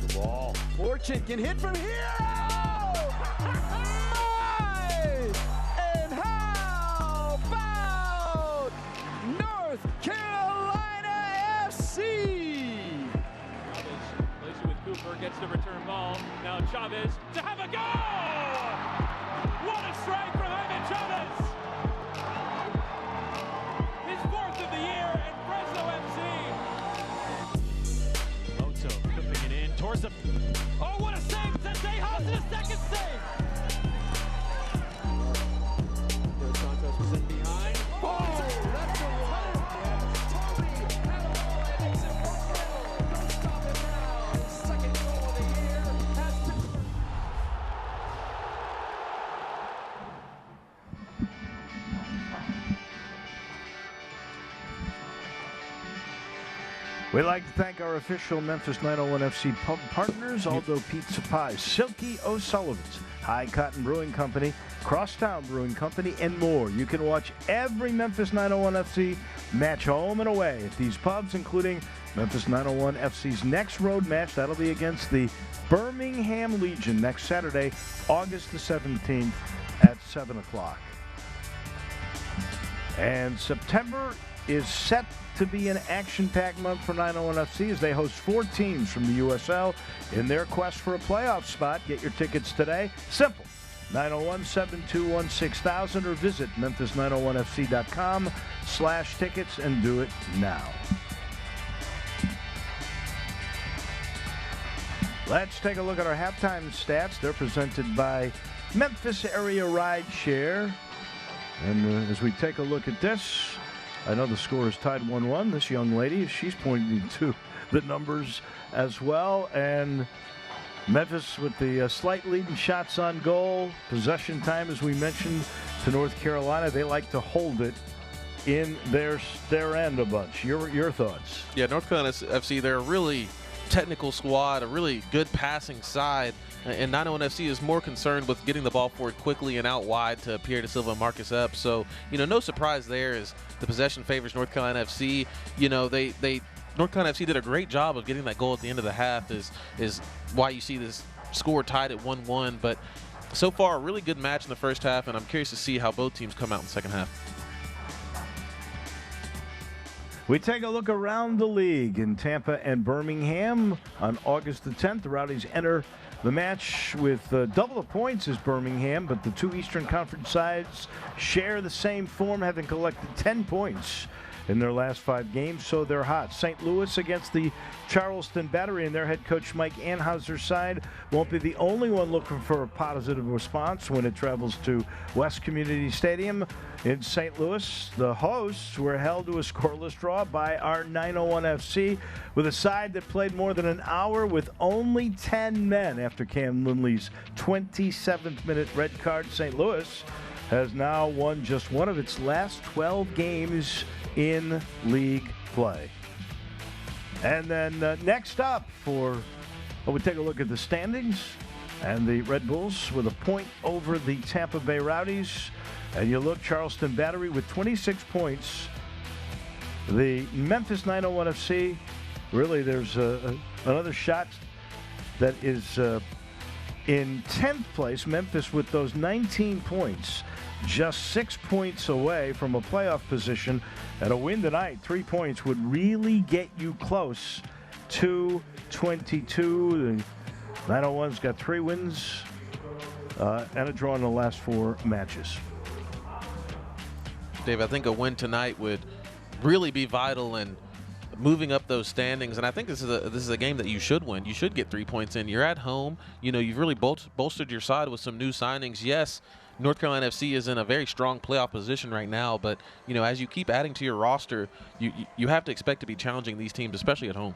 The ball. Fortune can hit from here. Nice! And how about North Carolina FC? Gets the return ball. Now Chavez to have a goal! What a strike from Ivan Chavez! His fourth of the year at Fresno FC. Moto clipping it in towards the... Oh, what a save! Tejas in a second save! Dos Santos was in behind. Oh, that's a one. We'd like to thank our official Memphis 901 FC pub partners, Aldo Pizza Pies, Silky O'Sullivan's, High Cotton Brewing Company, Crosstown Brewing Company, and more. You can watch every Memphis 901 FC match home and away at these pubs, including Memphis 901 FC's next road match. That'll be against the Birmingham Legion next Saturday, August the 17th at 7 o'clock. And September is set to be an action-packed month for 901 FC as they host 4 teams from the USL in their quest for a playoff spot. Get your tickets today. Simple. 901-721-6000 or visit memphis901fc.com/tickets and do it now. Let's take a look at our halftime stats. They're presented by Memphis Area Ride Share. And as we take a look at this, I know the score is tied 1-1. This young lady, she's pointing to the numbers as well. And Memphis with the slight lead in shots on goal. Possession time, as we mentioned, to North Carolina. They like to hold it in their end a bunch. Your thoughts? Yeah, North Carolina FC, they're a really technical squad, a really good passing side. And 901 FC is more concerned with getting the ball forward quickly and out wide to Pierre Da Silva and Marcus Epps. So, no surprise there as the possession favors North Carolina FC. North Carolina FC did a great job of getting that goal at the end of the half is why you see this score tied at 1-1. But so far, a really good match in the first half, and I'm curious to see how both teams come out in the second half. We take a look around the league in Tampa and Birmingham. On August the 10th, the Rowdies enter the match with double the points as Birmingham, but the two Eastern Conference sides share the same form, having collected 10 points in their last 5 games, so they're hot. St. Louis against the Charleston Battery, and their head coach Mike Anheuser's side won't be the only one looking for a positive response when it travels to West Community Stadium in St. Louis. The hosts were held to a scoreless draw by our 901 FC with a side that played more than an hour with only 10 men after Cam Lindley's 27th minute red card. St. Louis has now won just one of its last 12 games in league play. And then next up we take a look at the standings, and the Red Bulls with a point over the Tampa Bay Rowdies. And you look, Charleston Battery with 26 points. The Memphis 901 FC, really there's another shot that is in 10th place. Memphis with those 19 points. Just 6 points away from a playoff position. And a win tonight, 3 points, would really get you close to 22. The 901's got 3 wins and a draw in the last 4 matches. Dave, I think a win tonight would really be vital in moving up those standings. And I think this is a game that you should win. You should get 3 points in. You're at home. You've really bolstered your side with some new signings. Yes, North Carolina FC is in a very strong playoff position right now, but as you keep adding to your roster, you have to expect to be challenging these teams, especially at home.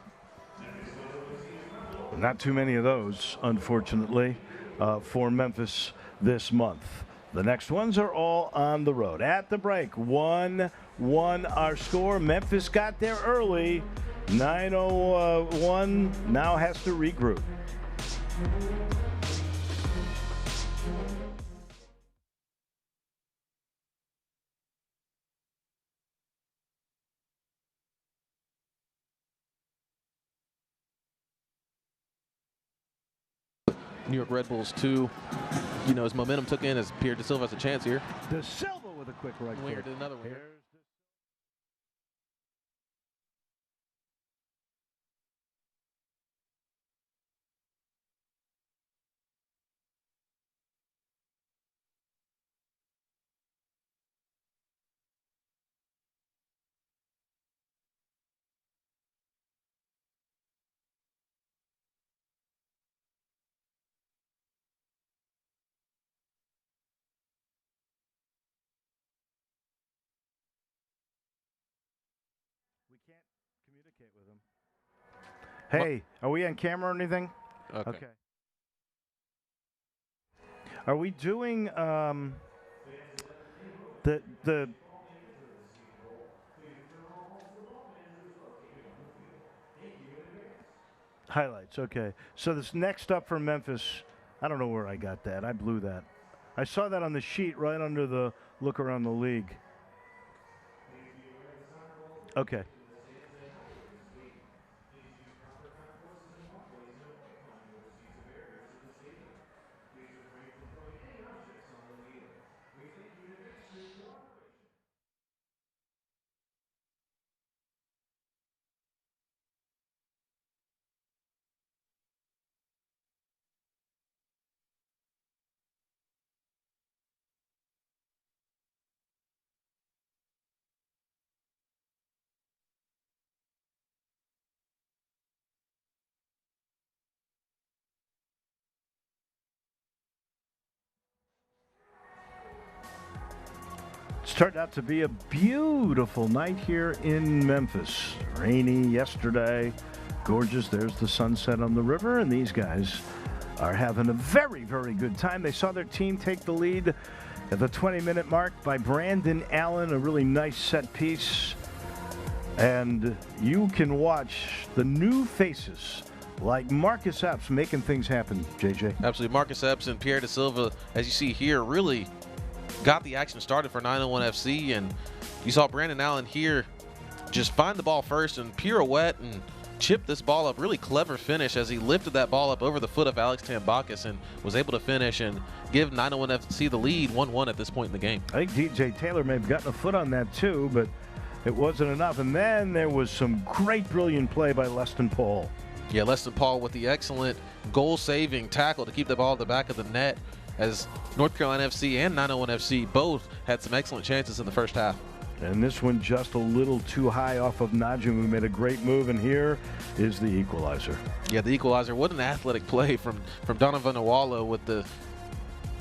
Not too many of those, unfortunately, for Memphis this month. The next ones are all on the road. At the break, 1-1 our score. Memphis got there early. 901 now has to regroup. New York Red Bulls 2. His momentum took in as Pierre Da Silva has a chance here. Da Silva with a quick right Winger foot. did another one. We can't communicate with him. Hey, are we on camera or anything? Okay. Are we doing the highlights? Okay. So this next up for Memphis, I don't know where I got that. I blew that. I saw that on the sheet right under the look around the league. Okay. Turned out to be a beautiful night here in Memphis. Rainy yesterday, gorgeous. There's the sunset on the river, and these guys are having a very, very good time. They saw their team take the lead at the 20-minute mark by Brandon Allen, a really nice set piece. And you can watch the new faces like Marcus Epps making things happen, JJ. Absolutely. Marcus Epps and Pierre Da Silva, as you see here, really got the action started for 901 FC. And you saw Brandon Allen here just find the ball first and pirouette and chip this ball up. Really clever finish as he lifted that ball up over the foot of Alex Tambakis and was able to finish and give 901 FC the lead 1-1 at this point in the game. I think DJ Taylor may have gotten a foot on that too, but it wasn't enough. And then there was some great, brilliant play by Leston Paul. Yeah, Leston Paul with the excellent goal-saving tackle to keep the ball at the back of the net, as North Carolina FC and 901 FC both had some excellent chances in the first half. And this one just a little too high off of Najim, who made a great move, and here is the equalizer. Yeah, the equalizer. What an athletic play from Donovan Awalo with the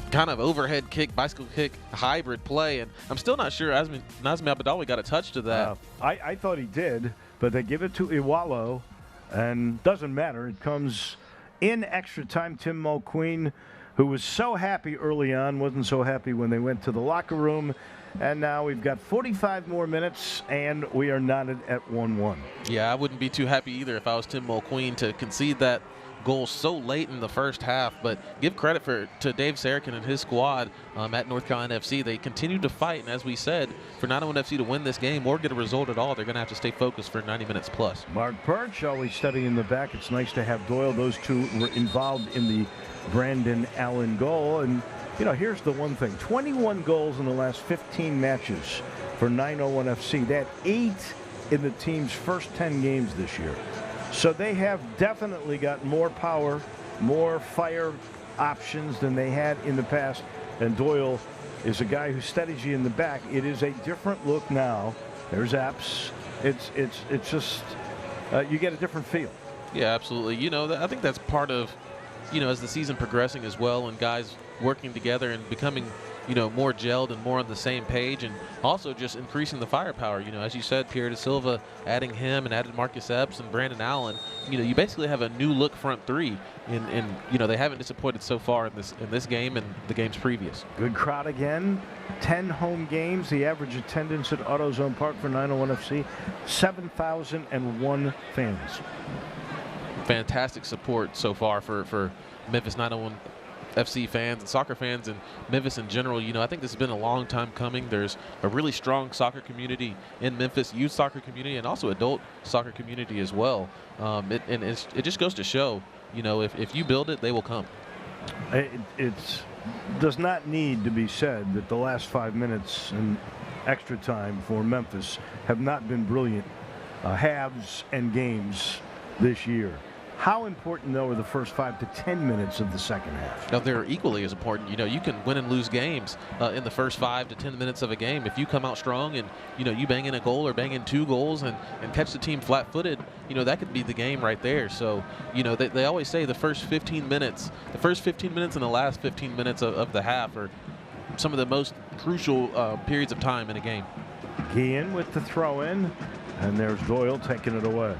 kind of overhead kick, bicycle kick hybrid play. And I'm still not sure Nazmi Abadawi got a touch to that. I thought he did, but they give it to Iwalo, and doesn't matter. It comes in extra time. Tim Mulqueen, who was so happy early on, wasn't so happy when they went to the locker room. And now we've got 45 more minutes, and we are knotted at 1-1. Yeah, I wouldn't be too happy either if I was Tim Mulqueen to concede that goal so late in the first half. But give credit to Dave Sarakin and his squad at North Carolina FC. They continue to fight, and as we said, for 901 FC to win this game or get a result at all, they're going to have to stay focused for 90 minutes plus. Mark Birch always steady in the back. It's nice to have Doyle. Those two were involved in the Brandon Allen goal. And you know, here's the one thing. 21 goals in the last 15 matches for 901 FC. That 8 in the team's first 10 games this year. So they have definitely got more power, more fire options than they had in the past. And Doyle is a guy who steadies you in the back. It is a different look now. There's Apps. It's just, you get a different feel. Yeah, absolutely. You know, I think that's part of, you know, as the season progressing as well, and guys working together and becoming, you know, more gelled and more on the same page, and also just increasing the firepower. You know, as you said, Pierre Da Silva, adding him and added Marcus Epps and Brandon Allen. You know, you basically have a new look front three, and you know, they haven't disappointed so far in this game and the games previous. Good crowd again. 10 home games. The average attendance at AutoZone Park for 901 FC, 7,001 fans. Fantastic support so far for Memphis 901 FC fans and soccer fans and Memphis in general. You know, I think this has been a long time coming. There's a really strong soccer community in Memphis, youth soccer community, and also adult soccer community as well. It just goes to show, you know, if you build it, they will come. It does not need to be said that the last 5 minutes and extra time for Memphis have not been brilliant halves and games this year. How important, though, are the first 5 to 10 minutes of the second half? Now, they're equally as important. You know, you can win and lose games in the first 5 to 10 minutes of a game. If you come out strong and, you know, you bang in a goal or bang in 2 goals and catch the team flat-footed, you know, that could be the game right there. So, you know, they always say the first 15 minutes and the last 15 minutes of the half are some of the most crucial periods of time in a game. Guillen with the throw-in, and there's Doyle taking it away.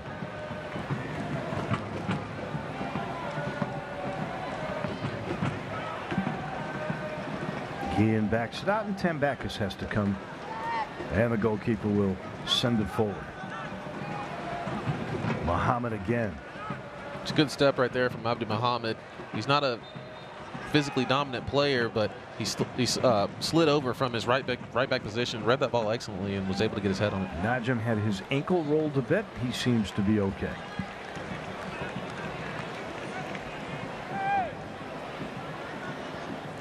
Guillen backs it out, and Tambakis has to come, and the goalkeeper will send it forward. Muhammad again. It's a good step right there from Abdi Muhammad. He's not a physically dominant player, but he slid over from his right back position, read that ball excellently, and was able to get his head on it. Najim had his ankle rolled a bit. He seems to be okay.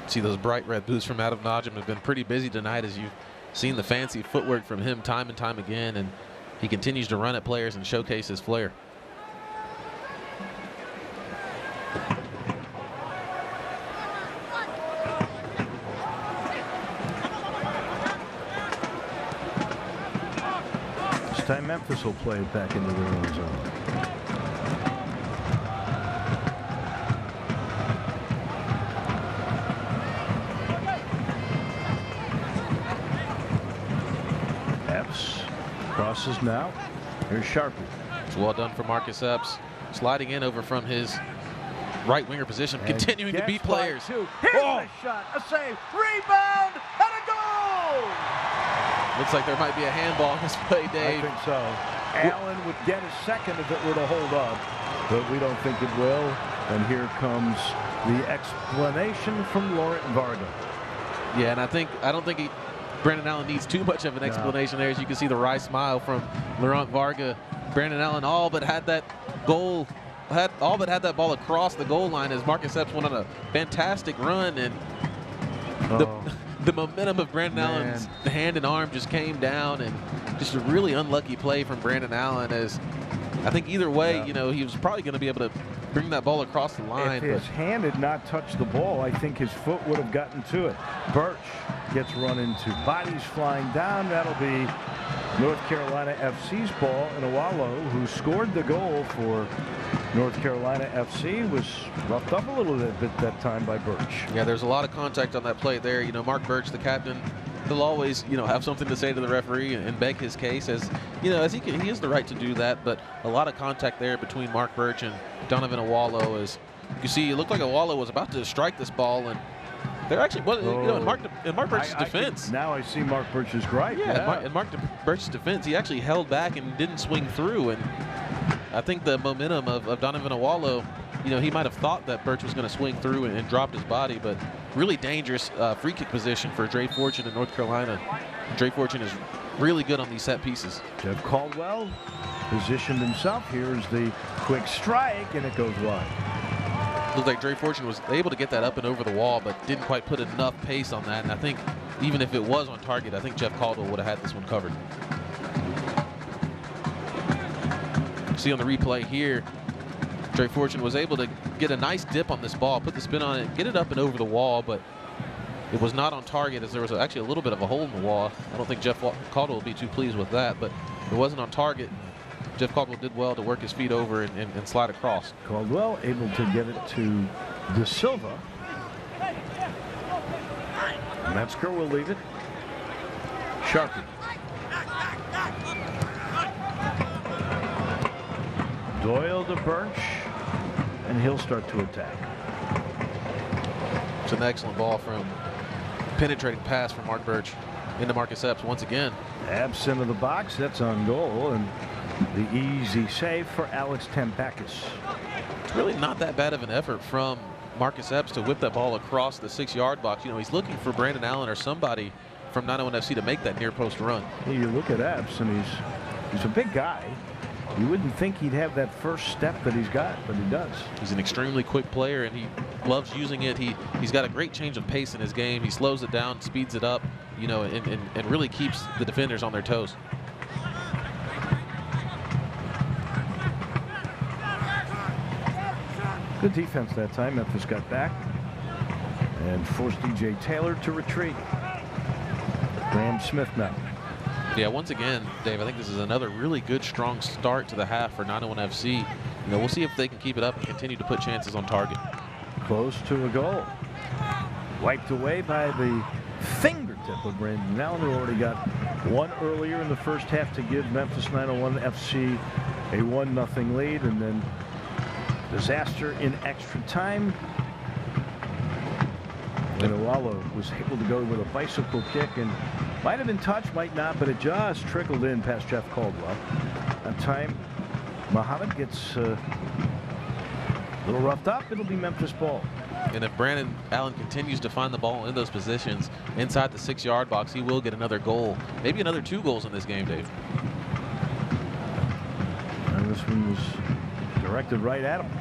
See, those bright red boots from Adam Najim have been pretty busy tonight, as you've seen the fancy footwork from him time and time again, and he continues to run at players and showcase his flair. This time Memphis will play it back into their own zone. Crosses now. Here's Sharpie. It's well done for Marcus Epps. Sliding in over from his right winger position, continuing to beat players. Here's a shot, a save, rebound, and a goal! Looks like there might be a handball in this play, Dave. I think so. Allen would get his second if it were to hold up, but we don't think it will. And here comes the explanation from Laurent Varga. Yeah, and I don't think Brandon Allen needs too much of an explanation there. As you can see the wry smile from Laurent Varga. Brandon Allen all but had that ball across the goal line as Marcus Epps went on a fantastic run, and the momentum of Brandon Allen's hand and arm just came down, and just a really unlucky play from Brandon Allen. As I think either way, you know, he was probably going to be able to bring that ball across the line. If his hand had not touched the ball, I think his foot would have gotten to it. Birch gets run into. Bodies flying down. That'll be North Carolina FC's ball. And Awalo, who scored the goal for North Carolina FC, was roughed up a little bit that time by Birch. Yeah, there's a lot of contact on that play there. You know, Mark Birch, the captain, he'll always, you know, have something to say to the referee and beg his case, as you know, as he has the right to do that. But a lot of contact there between Mark Birch and Donovan Awalo. As you see, it looked like Awalo was about to strike this ball, and there actually was, you know, in Mark Birch's defense. Now I see Mark Birch's gripe. Yeah, in Mark Birch's defense, he actually held back and didn't swing through. And I think the momentum of Donovan Awalo, you know, he might have thought that Birch was going to swing through and dropped his body, but really dangerous free kick position for Dre Fortune in North Carolina. Dre Fortune is really good on these set pieces. Jeff Caldwell positioned himself. Here's the quick strike, and it goes wide. Looked like Dre Fortune was able to get that up and over the wall, but didn't quite put enough pace on that. And I think even if it was on target, I think Jeff Caldwell would have had this one covered. See on the replay here, Dre Fortune was able to get a nice dip on this ball, put the spin on it, get it up and over the wall, but it was not on target, as there was actually a little bit of a hole in the wall. I don't think Jeff Caldwell will be too pleased with that, but it wasn't on target. Jeff Caldwell did well to work his feet over and slide across. Caldwell able to get it to De Silva. Metzger will leave it. Sharpie. Doyle to Birch, and he'll start to attack. It's an excellent ball from penetrating pass from Mark Birch into Marcus Epps once again. Epps into the box, that's on goal, and the easy save for Alex Tambakis. It's really not that bad of an effort from Marcus Epps to whip that ball across the 6-yard box. You know, he's looking for Brandon Allen or somebody from 901 FC to make that near post run. You look at Epps, and he's a big guy. You wouldn't think he'd have that first step that he's got, but he does. He's an extremely quick player, and he loves using it. He's got a great change of pace in his game. He slows it down, speeds it up, you know, and really keeps the defenders on their toes. Good defense that time. Memphis got back and forced DJ Taylor to retreat. Graham Smith now. Yeah, once again, Dave, I think this is another really good, strong start to the half for 901 FC. You know, we'll see if they can keep it up and continue to put chances on target. Close to a goal. Wiped away by the fingertip of Brandon Allen, who already got one earlier in the first half to give Memphis 901 FC a 1-0 lead, and then disaster in extra time. And Awalo was able to go with a bicycle kick, and might have been touched, might not, but it just trickled in past Jeff Caldwell. That time, Muhammad gets a little roughed up. It'll be Memphis ball. And if Brandon Allen continues to find the ball in those positions inside the 6-yard box, he will get another goal. Maybe another 2 goals in this game, Dave. And this one was directed right at him.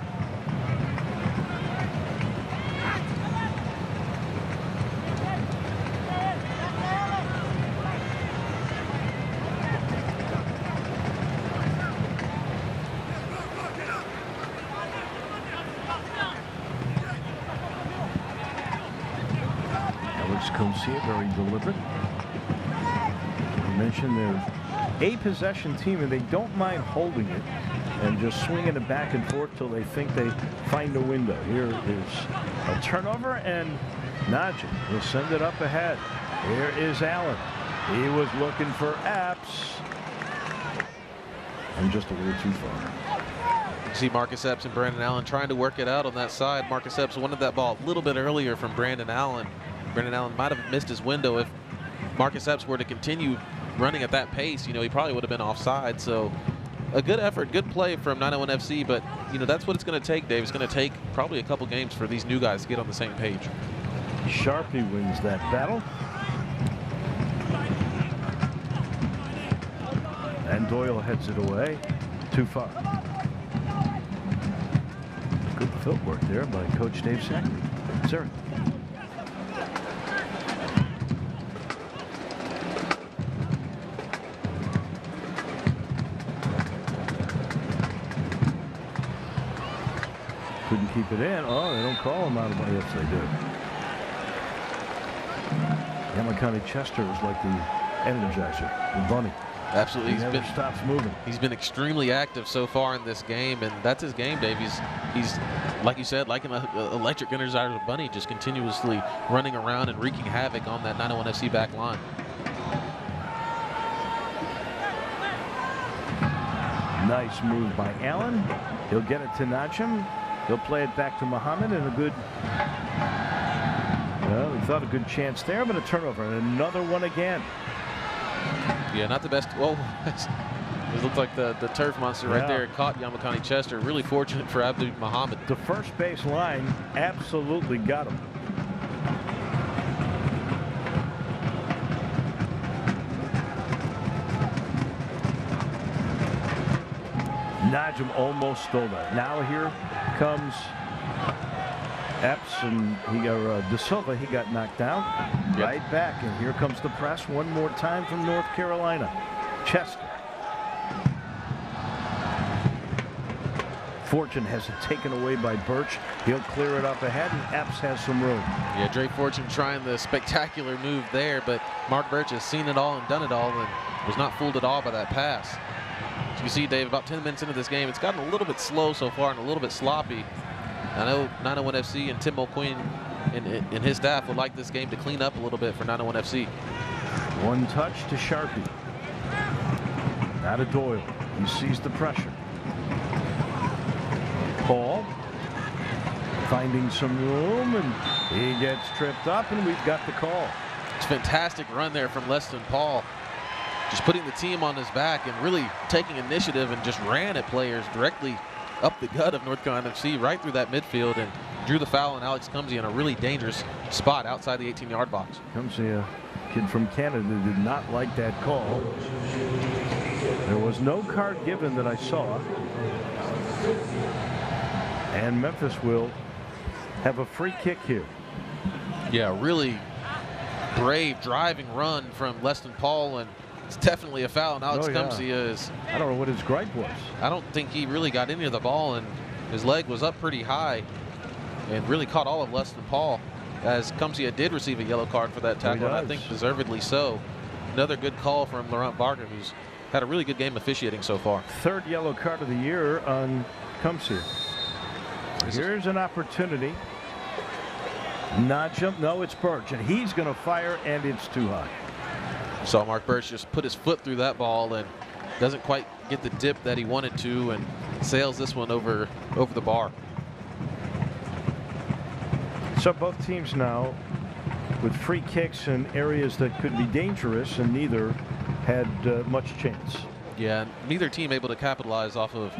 Kosia, very deliberate. I mentioned they're a possession team, and they don't mind holding it and just swinging it back and forth till they think they find a window. Here is a turnover, and Najee will send it up ahead. Here is Allen. He was looking for Epps. and just a little too far. You see Marcus Epps and Brandon Allen trying to work it out on that side. Marcus Epps wanted that ball a little bit earlier from Brandon Allen. Brandon Allen might have missed his window. If Marcus Epps were to continue running at that pace, he probably would have been offside. So a good effort, good play from 901 FC, but that's what it's going to take, Dave. It's going to take probably a couple games for these new guys to get on the same page. Sharpie wins that battle. And Doyle heads it away. Too far. Good footwork there by Coach Dave Zachary. Couldn't keep it in. Oh, they don't call him out of it. Yes, they do. Yamakani Chester is like the energizer, the bunny. Absolutely. He never stops moving. He's been extremely active so far in this game, and that's his game, Dave. He's like you said, like an electric energizer bunny, just continuously running around and wreaking havoc on that 901 FC back line. Nice move by Allen. He'll get it to Najim. He'll play it back to Muhammad, and a good, well, he thought a good chance there, but a turnover, and another one again. Yeah, not the best. Well, it looked like the turf monster right there caught Yamakani Chester. Really fortunate for Abdul Muhammad. The first base line absolutely got him. Najim almost stole that. Now here comes Epps, and he got De Silva. He got knocked down. Yep. Right back, and here comes the press one more time from North Carolina. Chester. Fortune has it taken away by Birch. He'll clear it up ahead, and Epps has some room. Yeah, Dre Fortune trying the spectacular move there, but Mark Birch has seen it all and done it all and was not fooled at all by that pass. As you can see, Dave, about 10 minutes into this game, it's gotten a little bit slow so far and a little bit sloppy. I know 901 FC and Tim Mulqueen and his staff would like this game to clean up a little bit for 901 FC. One touch to Sharpie. Now to Doyle. He sees the pressure. Paul finding some room, and he gets tripped up, and we've got the call. It's a fantastic run there from Leston Paul. Just putting the team on his back and really taking initiative, and just ran at players directly up the gut of North Carolina FC right through that midfield and drew the foul on Alex Cumsey in a really dangerous spot outside the 18-yard box. Cumsey, a kid from Canada, did not like that call. There was no card given that I saw. And Memphis will have a free kick here. Yeah, really brave driving run from Leston Paul, and it's definitely a foul on Alex Cumsey. I don't know what his gripe was. I don't think he really got any of the ball, and his leg was up pretty high and really caught all of Leston Paul, as Cumsey did receive a yellow card for that tackle, and I think deservedly so. Another good call from Laurent Barker, who's had a really good game officiating so far. Third yellow card of the year on Cumsey. Here's an opportunity. Najim, no, it's Birch, and he's going to fire, and it's too high. Saw Mark Birch just put his foot through that ball and doesn't quite get the dip that he wanted to, and sails this one over the bar. So both teams now with free kicks in areas that could be dangerous, and neither had much chance. Yeah, neither team able to capitalize off of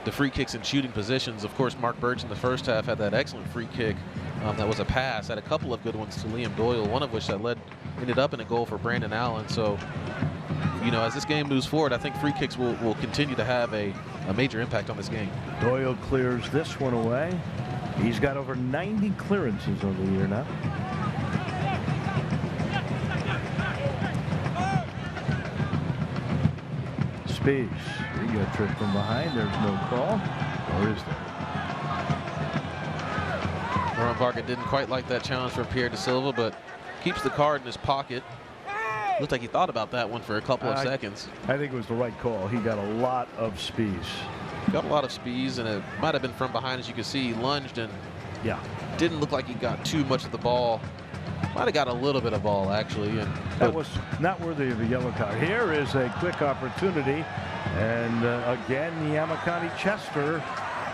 the free kicks and shooting positions. Of course, Mark Birch in the first half had that excellent free kick that was a pass, had a couple of good ones to Liam Doyle, one of which that ended up in a goal for Brandon Allen. So, as this game moves forward, I think free kicks will continue to have a major impact on this game. Doyle clears this one away. He's got over 90 clearances on the year now. Spees, he got tripped from behind. There's no call, or is there? Laurent Barker didn't quite like that challenge from Pierre De Silva, but keeps the card in his pocket. Looked like he thought about that one for a couple of seconds. I think it was the right call. He got a lot of speeds. Got a lot of speeds, and it might have been from behind. As you can see, he lunged and didn't look like he got too much of the ball. Might have got a little bit of ball, actually. And that was not worthy of a yellow card. Here is a quick opportunity And again, the Yamakani Chester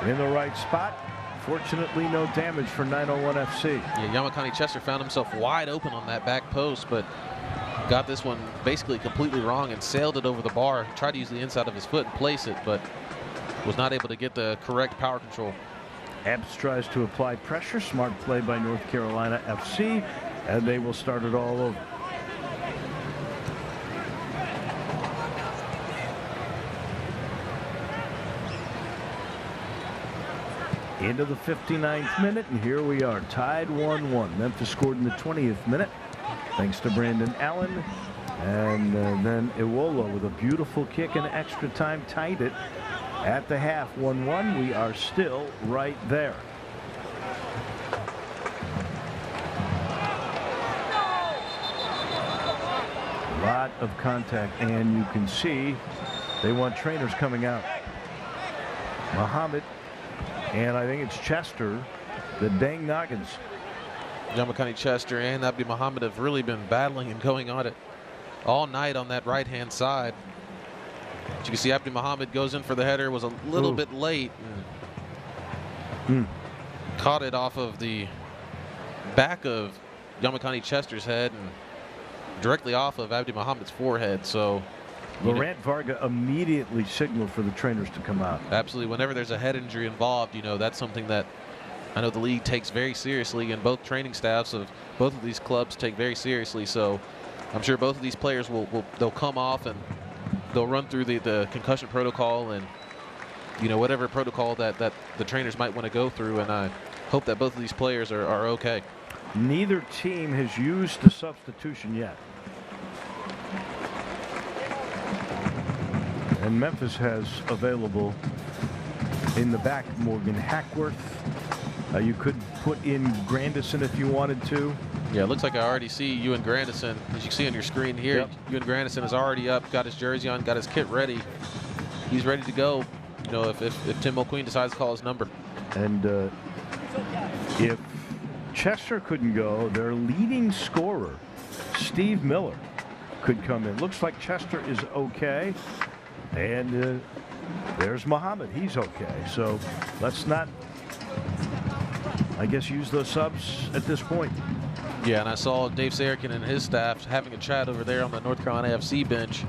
in the right spot. Fortunately, no damage for 901 FC. Yeah, Yamakani Chester found himself wide open on that back post, but got this one basically completely wrong and sailed it over the bar. Tried to use the inside of his foot and place it, but was not able to get the correct power control. Epps tries to apply pressure. Smart play by North Carolina FC, and they will start it all over. Into the 59th minute, and here we are, tied 1-1. Memphis scored in the 20th minute, thanks to Brandon Allen. And then Iwola with a beautiful kick in extra time tied it at the half. 1-1. We are still right there. A lot of contact, and you can see they want trainers coming out. Muhammad, and I think it's Chester, the dang noggins. Yamakani Chester and Abdi Muhammad have really been battling and going on it all night on that right-hand side. As you can see, Abdi Muhammad goes in for the header, was a little bit late. Caught it off of the back of Yamakani Chester's head and directly off of Abdi Muhammad's forehead. So Laurent Varga immediately signaled for the trainers to come out. Absolutely. Whenever there's a head injury involved, you know, that's something that I know the league takes very seriously, and both training staffs of both of these clubs take very seriously. So I'm sure both of these players they'll come off and they'll run through the concussion protocol and, you know, whatever protocol that the trainers might want to go through. And I hope that both of these players are okay. Neither team has used a substitution yet. And Memphis has available in the back Morgan Hackworth. You could put in Grandison if you wanted to. Yeah, it looks like I already see Ewan Grandison. As you can see on your screen here, Yep. Ewan Grandison is already up, got his jersey on, got his kit ready. He's ready to go, you know, if Tim Mulqueen decides to call his number. And if Chester couldn't go, their leading scorer, Steve Miller, could come in. Looks like Chester is okay. And there's Muhammad. He's okay. So let's not, I guess, use those subs at this point. Yeah, and I saw Dave Sarakin and his staff having a chat over there on the North Carolina FC bench,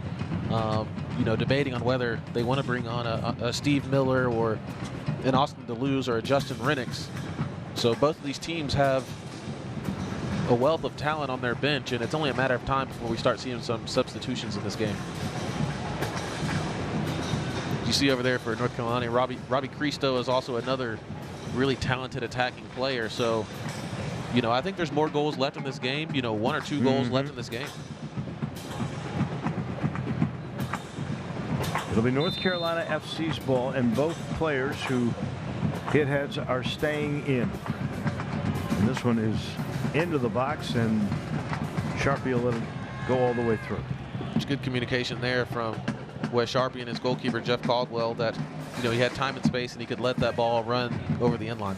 you know, debating on whether they want to bring on a Steve Miller or an Austin DeLuz or a Justin Renix. So both of these teams have a wealth of talent on their bench, and it's only a matter of time before we start seeing some substitutions in this game. You see over there for North Carolina, Robbie Cristo is also another really talented attacking player. So, you know, I think there's more goals left in this game. You know, 1 or 2 goals left in this game. It'll be North Carolina FC's ball, and both players who hit heads are staying in. And this one is into the box, and Sharpie will let it go all the way through. There's good communication there from Wes Sharpie and his goalkeeper, Jeff Caldwell, that, you know, he had time and space and he could let that ball run over the end line.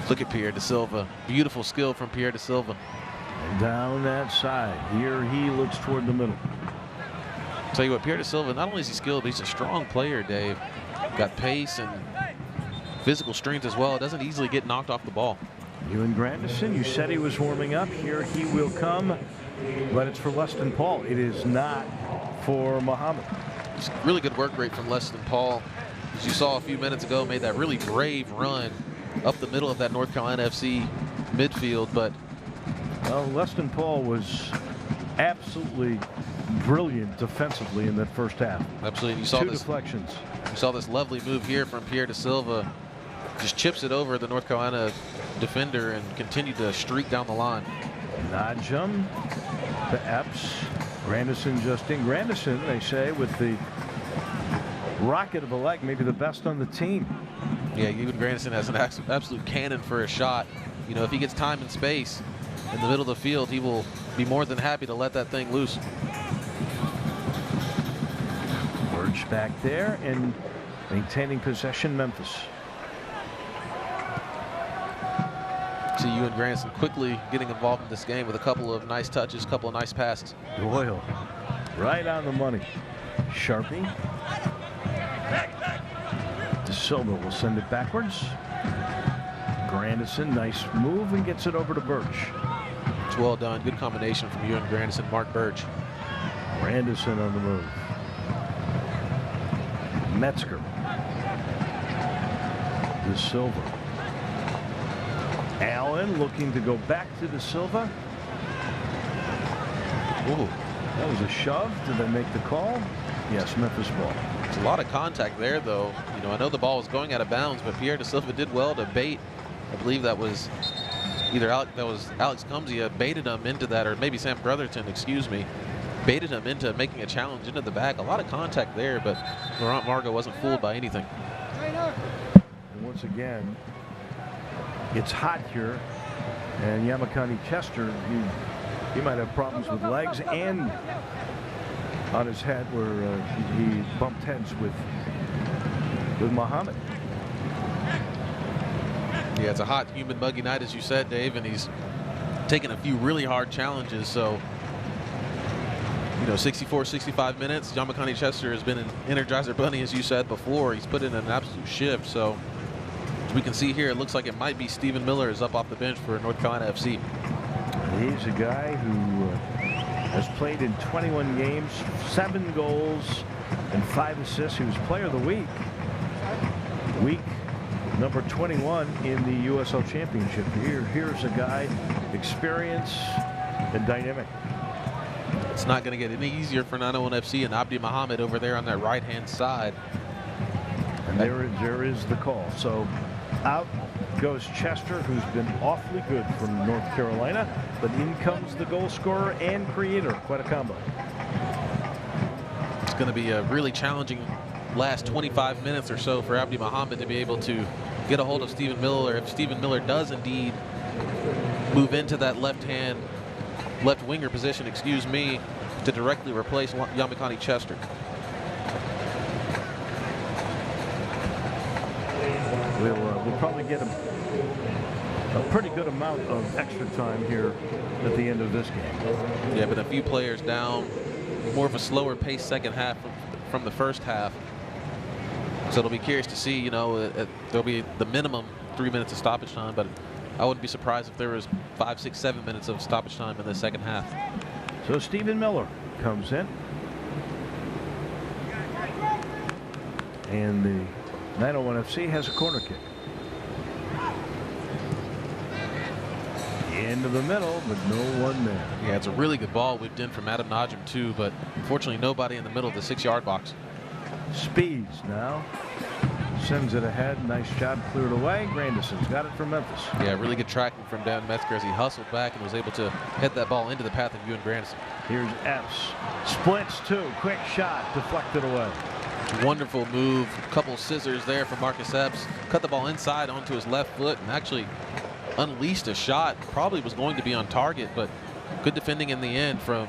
Look at Pierre Da Silva. Beautiful skill from Pierre Da Silva. And down that side. Here he looks toward the middle. Tell you what, Pierre Da Silva, not only is he skilled, but he's a strong player, Dave. Got pace and physical strength as well. Doesn't easily get knocked off the ball. Ewan Grandison, you said he was warming up. Here he will come, but it's for Leston Paul. It is not for Muhammad. It's really good work rate from Leston Paul. As you saw a few minutes ago, made that really brave run up the middle of that North Carolina FC midfield. But well, Leston Paul was absolutely brilliant defensively in that first half. Absolutely. You saw 2 this deflections. You saw this lovely move here from Pierre Da Silva. Just chips it over the North Carolina defender and continued to streak down the line. Najum to Epps. Grandison just in. Grandison, they say, with the rocket of a leg, maybe the best on the team. Yeah, Ewan Grandison has an absolute cannon for a shot. You know, if he gets time and space in the middle of the field, he will be more than happy to let that thing loose. Birch back there and maintaining possession, Memphis. See Ewan Grandison quickly getting involved in this game with a couple of nice touches, a couple of nice passes. Doyle right on the money. Sharpie. De Silva will send it backwards. Grandison, nice move, and gets it over to Birch. It's well done. Good combination from Ewan Grandison, Mark Birch. Grandison on the move. Metzger. De Silva. Allen looking to go back to De Silva. Ooh, that was a shove. Did they make the call? Yes, Memphis ball. There's a lot of contact there, though. You know, I know the ball was going out of bounds, but Pierre De Silva did well to bait. I believe that was either Alex Cumzia baited him into that, or maybe Sam Brotherton, excuse me, baited him into making a challenge into the bag. A lot of contact there, but Laurent Margot wasn't fooled by anything. And once again, it's hot here, and Yamakani Chester, he might have problems with legs and on his head where he bumped heads with Muhammad. Yeah, it's a hot, humid, muggy night, as you said, Dave, and he's taken a few really hard challenges. So, you know, 64, 65 minutes. Yamakani Chester has been an Energizer Bunny, as you said before. He's put in an absolute shift. So, as we can see here, it looks like it might be Stephen Miller is up off the bench for North Carolina FC. He's a guy who has played in 21 games, 7 goals, and 5 assists. He was Player of the Week. Week number 21 in the USL Championship. Here's a guy, experience and dynamic. It's not going to get any easier for 901 FC and Abdi Mohammed over there on that right-hand side. And there is the call. So out goes Chester, who's been awfully good from North Carolina, but in comes the goal scorer and creator. Quite a combo. It's going to be a really challenging last 25 minutes or so for Abdi Mohammed to be able to get a hold of Stephen Miller. If Stephen Miller does indeed move into that left winger position, excuse me, to directly replace Yamakani Chester. We'll probably get a pretty good amount of extra time here at the end of this game. Yeah, but a few players down, more of a slower pace second half from the first half. So it'll be curious to see, you know, there'll be the minimum 3 minutes of stoppage time, but I wouldn't be surprised if there was 5, 6, 7 minutes of stoppage time in the second half. So Stephen Miller comes in. And the 901 FC has a corner kick. Into the middle, but no one there. Yeah, it's a really good ball whipped in from Adam Najim too, but unfortunately nobody in the middle of the 6-yard box. Speeds now. Sends it ahead. Nice job, cleared away. Grandison's got it from Memphis. Yeah, really good tracking from Dan Metzger as he hustled back and was able to head that ball into the path of Ewan Grandison. Here's Epps. Splits two. Quick shot. Deflected away. Wonderful move. Couple scissors there from Marcus Epps. Cut the ball inside onto his left foot and actually unleashed a shot. Probably was going to be on target, but good defending in the end from,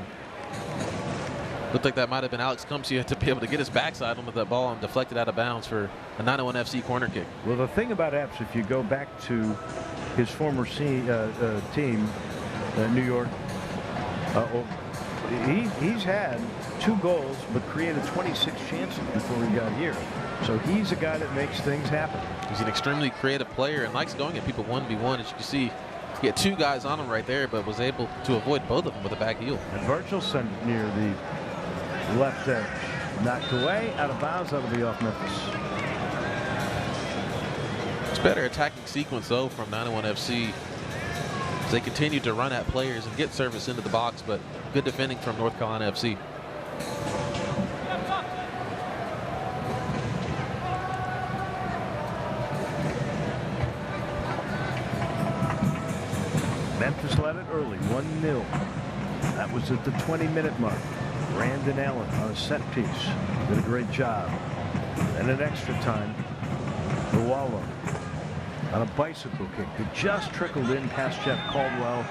looked like that might have been Alex Cumzia to be able to get his backside onto that ball and deflect it out of bounds for a 901 FC corner kick. Well, the thing about Epps, if you go back to his former team, New York, he's had 2 goals but created 26 chances before he got here. So he's a guy that makes things happen. He's an extremely creative player and likes going at people 1v1. As you can see, he had 2 guys on him right there, but was able to avoid both of them with a back heel. And Virgil sent it near the left edge. Knocked away, out of bounds. That'll be off Memphis. It's better attacking sequence, though, from 901 FC as they continue to run at players and get service into the box, but good defending from North Carolina FC. Memphis led it early, 1-0. That was at the 20-minute mark. Brandon Allen on a set piece. Did a great job. And an extra time for Wallow. on a bicycle kick that just trickled in past Jeff Caldwell.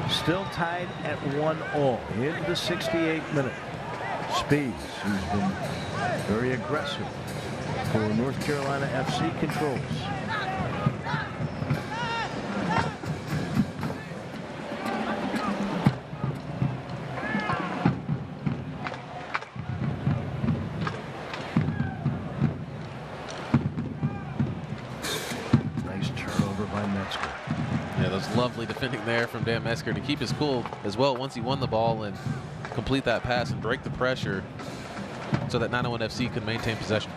Still tied at 1-all in the 68th minute. Speeds, who's been very aggressive for North Carolina FC, controls. Lovely defending there from Dan Metzger to keep his cool as well once he won the ball and complete that pass and break the pressure so that 901 FC could maintain possession.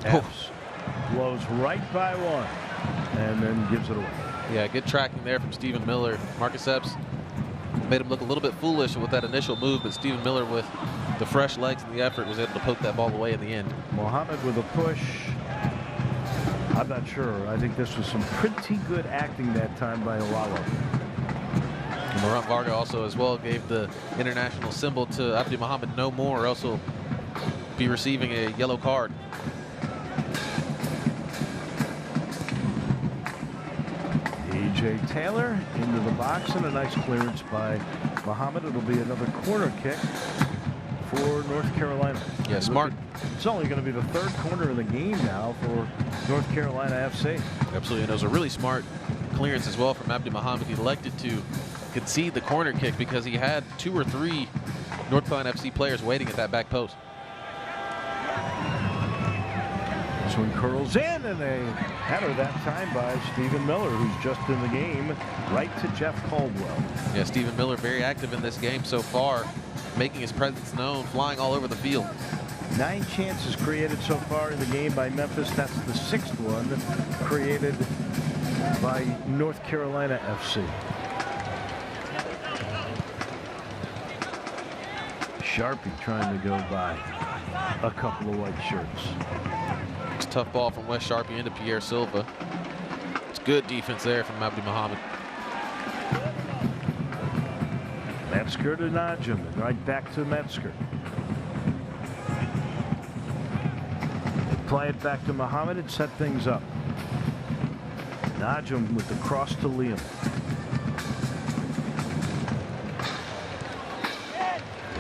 Epps blows right by one and then gives it away. Yeah, good tracking there from Stephen Miller. Marcus Epps made him look a little bit foolish with that initial move, but Stephen Miller, with the fresh legs and the effort, was able to poke that ball away in the end. Mohammed with a push. I'm not sure. I think this was some pretty good acting that time by Olalo. Morant Varga also as well gave the international symbol to Abdi Mohammed no more, or else he'll be receiving a yellow card. E.J. Taylor into the box and a nice clearance by Mohammed. It'll be another corner kick for North Carolina. Yeah, smart. It's only going to be the third corner of the game now for North Carolina FC. Absolutely, and it was a really smart clearance as well from Abdi Mohammed. He elected to concede the corner kick because he had 2 or 3 North Carolina FC players waiting at that back post. This one curls in, and a header that time by Stephen Miller, who's just in the game, right to Jeff Caldwell. Yeah, Stephen Miller very active in this game so far, making his presence known, flying all over the field. 9 chances created so far in the game by Memphis. That's the 6th one created by North Carolina FC. Sharpie trying to go by a couple of white shirts. It's a tough ball from Wes Sharpie into Pierre Silva. It's good defense there from Abdi Mohammed. Metzger to Najim, and right back to Metzger. Play it back to Mohammed and set things up. Najim with the cross to Liam.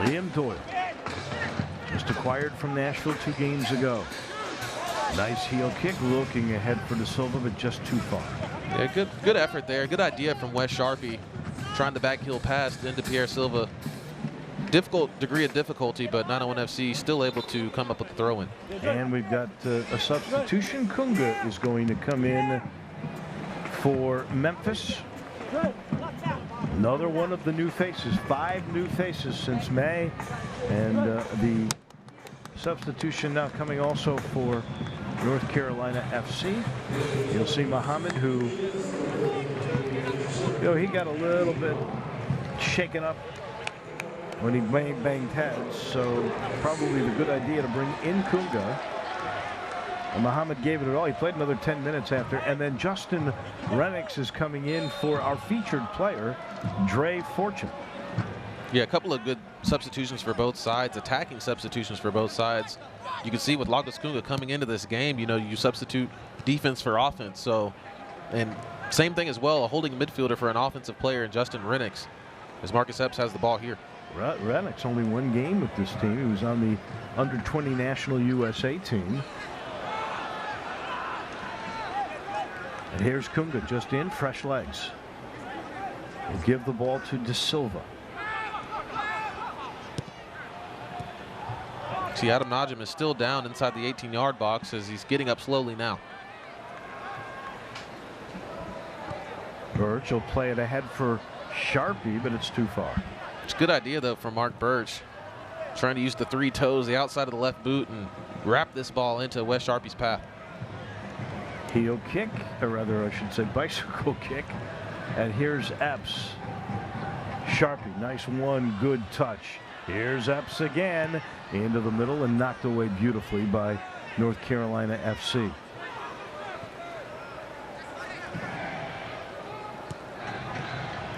Liam Doyle, just acquired from Nashville 2 games ago. Nice heel kick, looking ahead for De Silva, but just too far. Yeah, good effort there. Good idea from Wes Sharpie, trying to back heel pass into Pierre Silva. Difficult degree of difficulty, but 901 FC still able to come up with the throw-in. And we've got a substitution. Kunga is going to come in for Memphis. Another one of the new faces. 5 new faces since May. And the substitution now coming also for North Carolina FC. You'll see Mohammed, who, he got a little bit shaken up when he banged heads, so probably the good idea to bring in Kunga. And Mohammed gave it all. He played another 10 minutes after, and then Justin Renix is coming in for our featured player, Dre Fortune. Yeah, a couple of good substitutions for both sides, attacking substitutions for both sides. You can see with Lagos Kunga coming into this game, you substitute defense for offense. So, and same thing as well, a holding midfielder for an offensive player in Justin Renix, as Marcus Epps has the ball here. Renix only 1 game with this team. He was on the under-20 National USA team. And here's Kunga just in, fresh legs. Will give the ball to De Silva. See, Adam Najim is still down inside the 18-yard box as he's getting up slowly now. Birch will play it ahead for Sharpie, but it's too far. It's a good idea, though, from Mark Birch, trying to use the 3 toes, the outside of the left boot, and wrap this ball into Wes Sharpie's path. Heel kick, or rather I should say bicycle kick. And here's Epps. Sharpie, nice one, good touch. Here's Epps again, into the middle and knocked away beautifully by North Carolina FC.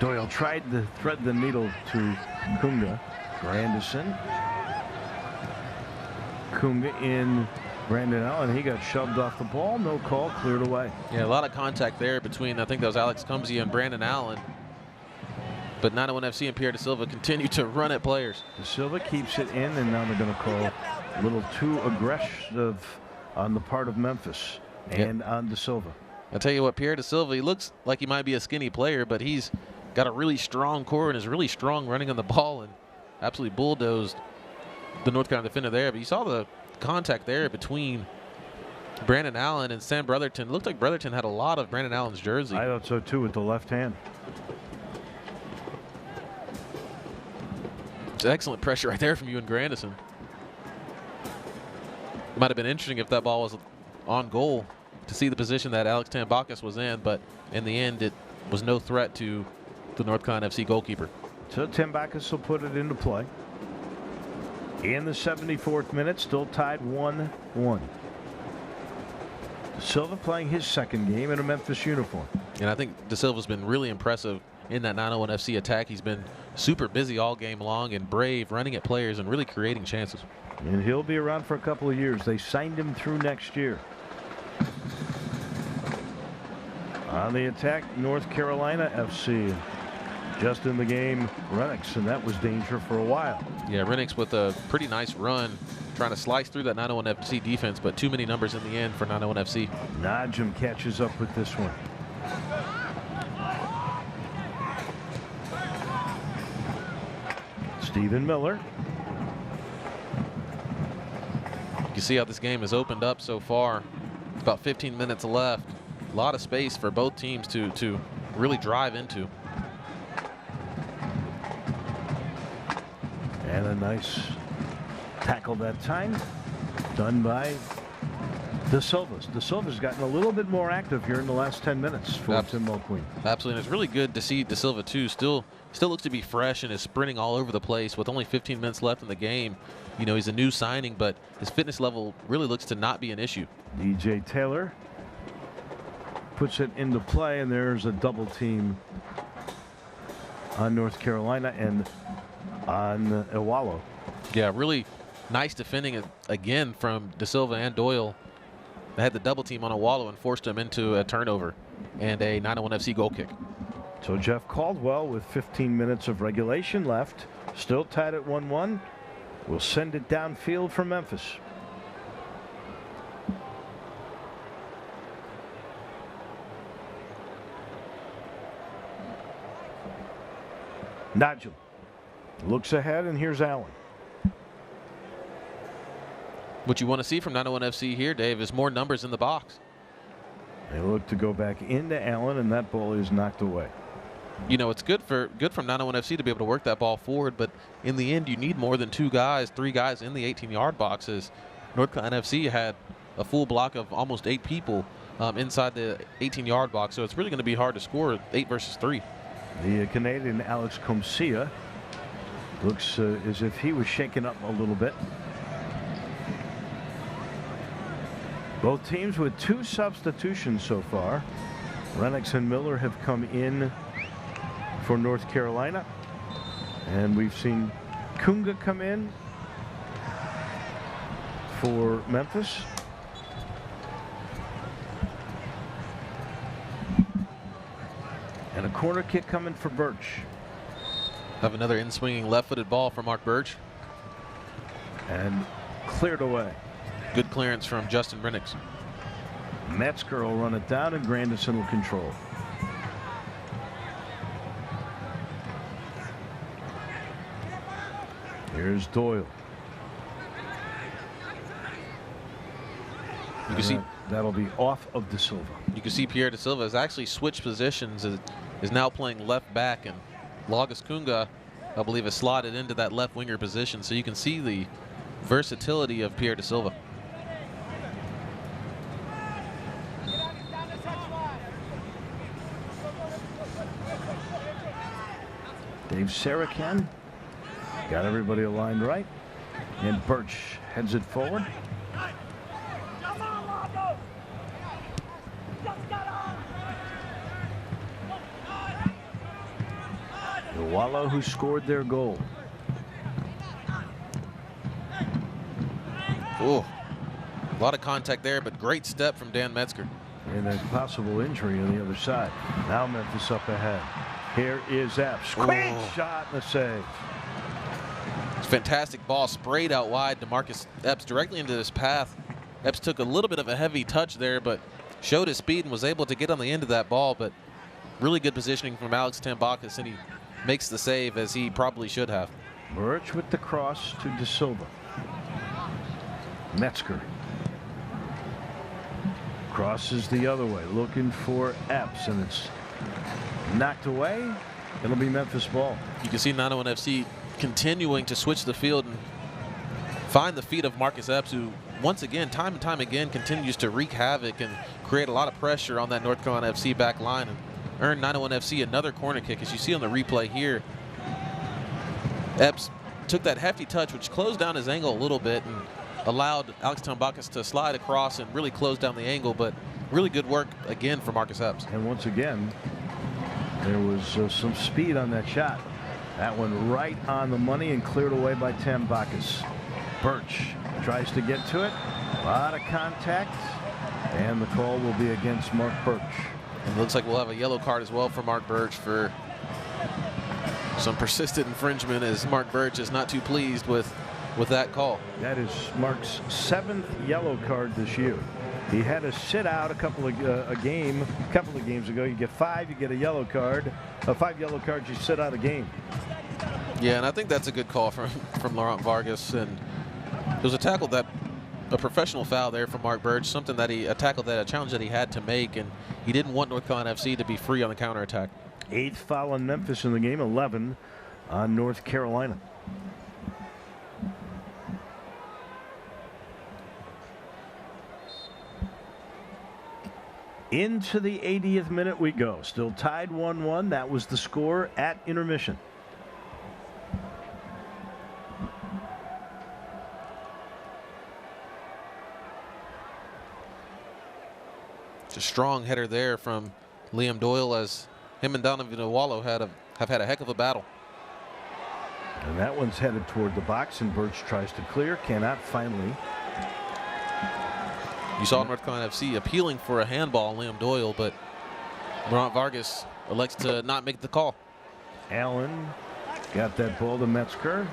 Doyle tried to thread the needle to Kunga. Grandison. Kunga in Brandon Allen, he got shoved off the ball. No call, cleared away. Yeah, a lot of contact there between, I think that was Alex Cumsey and Brandon Allen. But 901 FC and Pierre Da Silva continue to run at players. Da Silva keeps it in, and now they're going to call a little too aggressive on the part of Memphis and on Da Silva. I'll tell you what, Pierre Da Silva, he looks like he might be a skinny player, but he's got a really strong core and is really strong running on the ball and absolutely bulldozed the North Carolina defender there. But you saw the contact there between Brandon Allen and Sam Brotherton. It looked like Brotherton had a lot of Brandon Allen's jersey. I thought so too with the left hand. It's excellent pressure right there from Ewan Grandison. It might have been interesting if that ball was on goal to see the position that Alex Tambakis was in, but in the end it was no threat to the North Carolina FC goalkeeper. So Tambakis will put it into play. In the 74th minute, still tied 1-1. Da Silva playing his second game in a Memphis uniform. And I think Da Silva's been really impressive in that 901 FC attack. He's been super busy all game long and brave, running at players and really creating chances. And he'll be around for a couple of years. They signed him through next year. On the attack, North Carolina FC. Just in the game, Renix, and that was danger for a while. Yeah, Renix with a pretty nice run, trying to slice through that 901 FC defense, but too many numbers in the end for 901 FC. Najim catches up with this one. Stephen Miller. You can see how this game has opened up so far. About 15 minutes left. A lot of space for both teams to really drive into. And a nice tackle that time, done by Da Silva. Da Silva's gotten a little bit more active here in the last 10 minutes for Tim Mulqueen. Absolutely, and it's really good to see Da Silva too. Still looks to be fresh and is sprinting all over the place with only 15 minutes left in the game. You know, he's a new signing, but his fitness level really looks to not be an issue. DJ Taylor puts it into play, and there's a double team on North Carolina and on Iwalo. Yeah, really nice defending again from Da Silva and Doyle. They had the double team on Iwalo and forced him into a turnover and a 901 FC goal kick. So Jeff Caldwell, with 15 minutes of regulation left, still tied at 1-1, will send it downfield for Memphis. Najim looks ahead, and here's Allen. What you want to see from 901 FC here, Dave, is more numbers in the box. They look to go back into Allen, and that ball is knocked away. You know, it's good from 901 FC to be able to work that ball forward, but in the end, you need more than 2 guys, 3 guys in the 18-yard boxes. North Carolina FC had a full block of almost 8 people inside the 18-yard box, so it's really going to be hard to score 8 versus 3. The Canadian Alex Comcia looks as if he was shaken up a little bit. Both teams with 2 substitutions so far. Renix and Miller have come in for North Carolina, and we've seen Kunga come in for Memphis. And a corner kick coming for Birch. Have another in-swinging left-footed ball for Mark Birch. And cleared away. Good clearance from Justin Renix. Metzger will run it down, and Grandison will control. Here's Doyle. You can see that'll be off of Da Silva. You can see Pierre Da Silva has actually switched positions, is now playing left back, and Lagas Kunga, I believe, is slotted into that left winger position. So you can see the versatility of Pierre Da Silva. Dave Sarakan got everybody aligned right, and Birch heads it forward. Iwalo, who scored their goal. Oh, A lot of contact there, but great step from Dan Metzger. And a possible injury on the other side. Now Memphis up ahead. Here is Epps. Quick shot and a save. Fantastic ball sprayed out wide to Marcus Epps directly into his path. Epps took a little bit of a heavy touch there, but showed his speed and was able to get on the end of that ball. But really good positioning from Alex Tambakis, and he makes the save as he probably should have. Birch with the cross to De Silva. Metzger crosses the other way, looking for Epps, and it's knocked away. It'll be Memphis ball. You can see 901 FC continuing to switch the field and find the feet of Marcus Epps, who once again, time and time again, continues to wreak havoc and create a lot of pressure on that North Carolina FC back line and earn 901 FC another corner kick. As you see on the replay here, Epps took that hefty touch, which closed down his angle a little bit and allowed Alex Tambakis to slide across and really close down the angle, but really good work again for Marcus Epps. And once again, there was some speed on that shot. That one right on the money and cleared away by Tambakis. Birch tries to get to it. A lot of contact, and the call will be against Mark Birch. And it looks like we'll have a yellow card as well for Mark Birch for some persistent infringement, as Mark Birch is not too pleased with that call. That is Mark's 7th yellow card this year. He had to sit out a couple of games ago. You get 5, you get a yellow card. 5 yellow cards, you sit out a game. Yeah, and I think that's a good call from Laurent Vargas. And it was a professional foul there from Mark Birch, something that a challenge that he had to make, and he didn't want North Carolina FC to be free on the counterattack. 8th foul on Memphis in the game, 11 on North Carolina. Into the 80th minute we go. Still tied 1-1. That was the score at intermission. It's a strong header there from Liam Doyle, as him and Donovan Iwalo have had a heck of a battle. And that one's headed toward the box, and Birch tries to clear, cannot finally. You saw North Carolina FC appealing for a handball on Liam Doyle, but Laurent Vargas elects to not make the call. Allen got that ball to Metzger.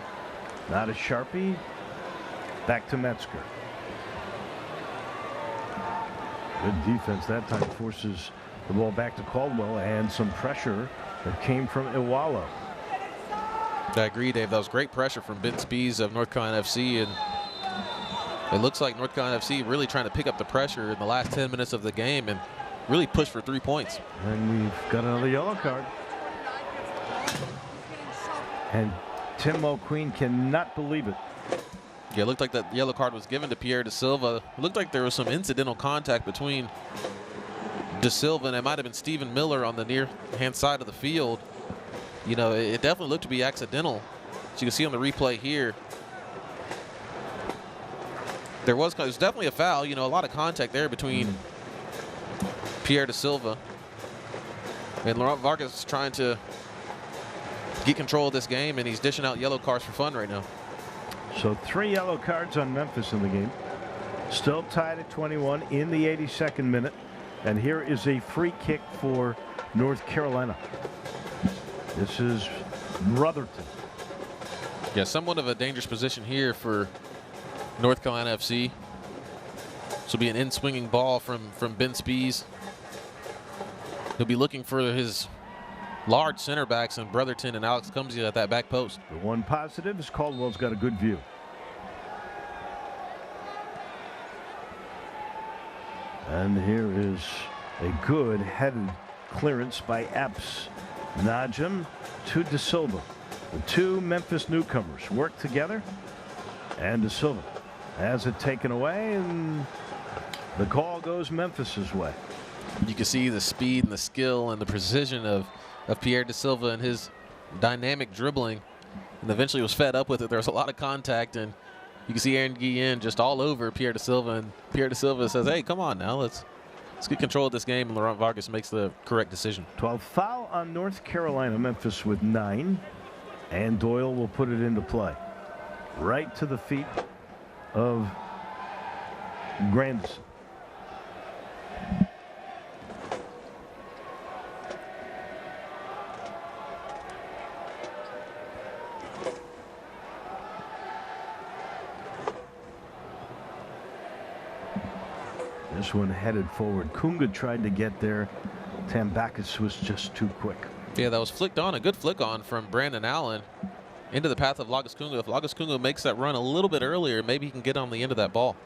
Not a Sharpie. Back to Metzger. Good defense that time, forces the ball back to Caldwell, and some pressure that came from Iwalo. I agree, Dave. That was great pressure from Ben Spees of North Carolina FC, and it looks like North Carolina FC really trying to pick up the pressure in the last 10 minutes of the game and really push for 3 points. And we've got another yellow card. And Tim Mulqueen cannot believe it. Yeah, it looked like that yellow card was given to Pierre De Silva. It looked like there was some incidental contact between De Silva and it might have been Stephen Miller on the near-hand side of the field. You know, it definitely looked to be accidental. As you can see on the replay here, there was definitely a foul. You know, a lot of contact there between Pierre De Silva and Laurent Vargas is trying to get control of this game, and he's dishing out yellow cards for fun right now. So 3 yellow cards on Memphis in the game. Still tied at 21 in the 82nd minute. And here is a free kick for North Carolina. This is Rutherton. Yeah, somewhat of a dangerous position here for North Carolina FC. This will be an in-swinging ball from Ben Spees. He'll be looking for his large center backs and Brotherton and Alex Cumsey at that back post. The one positive is Caldwell's got a good view. And here is a good headed clearance by Epps. Najim to De Silva. The 2 Memphis newcomers work together, and De Silva has it taken away, and the call goes Memphis's way. You can see the speed and the skill and the precision of Pierre De Silva and his dynamic dribbling, and eventually was fed up with it. There was a lot of contact, and you can see Aaron Guillen just all over Pierre De Silva, and Pierre De Silva says, hey, come on now, let's get control of this game, and Laurent Vargas makes the correct decision. 12th foul on North Carolina. Memphis with 9, and Doyle will put it into play. Right to the feet of Grandison. This one headed forward. Kunga tried to get there. Tambakis was just too quick. Yeah, that was flicked on. A good flick on from Brandon Allen into the path of Lagas Kunga. If Lagas Kunga makes that run a little bit earlier, maybe he can get on the end of that ball.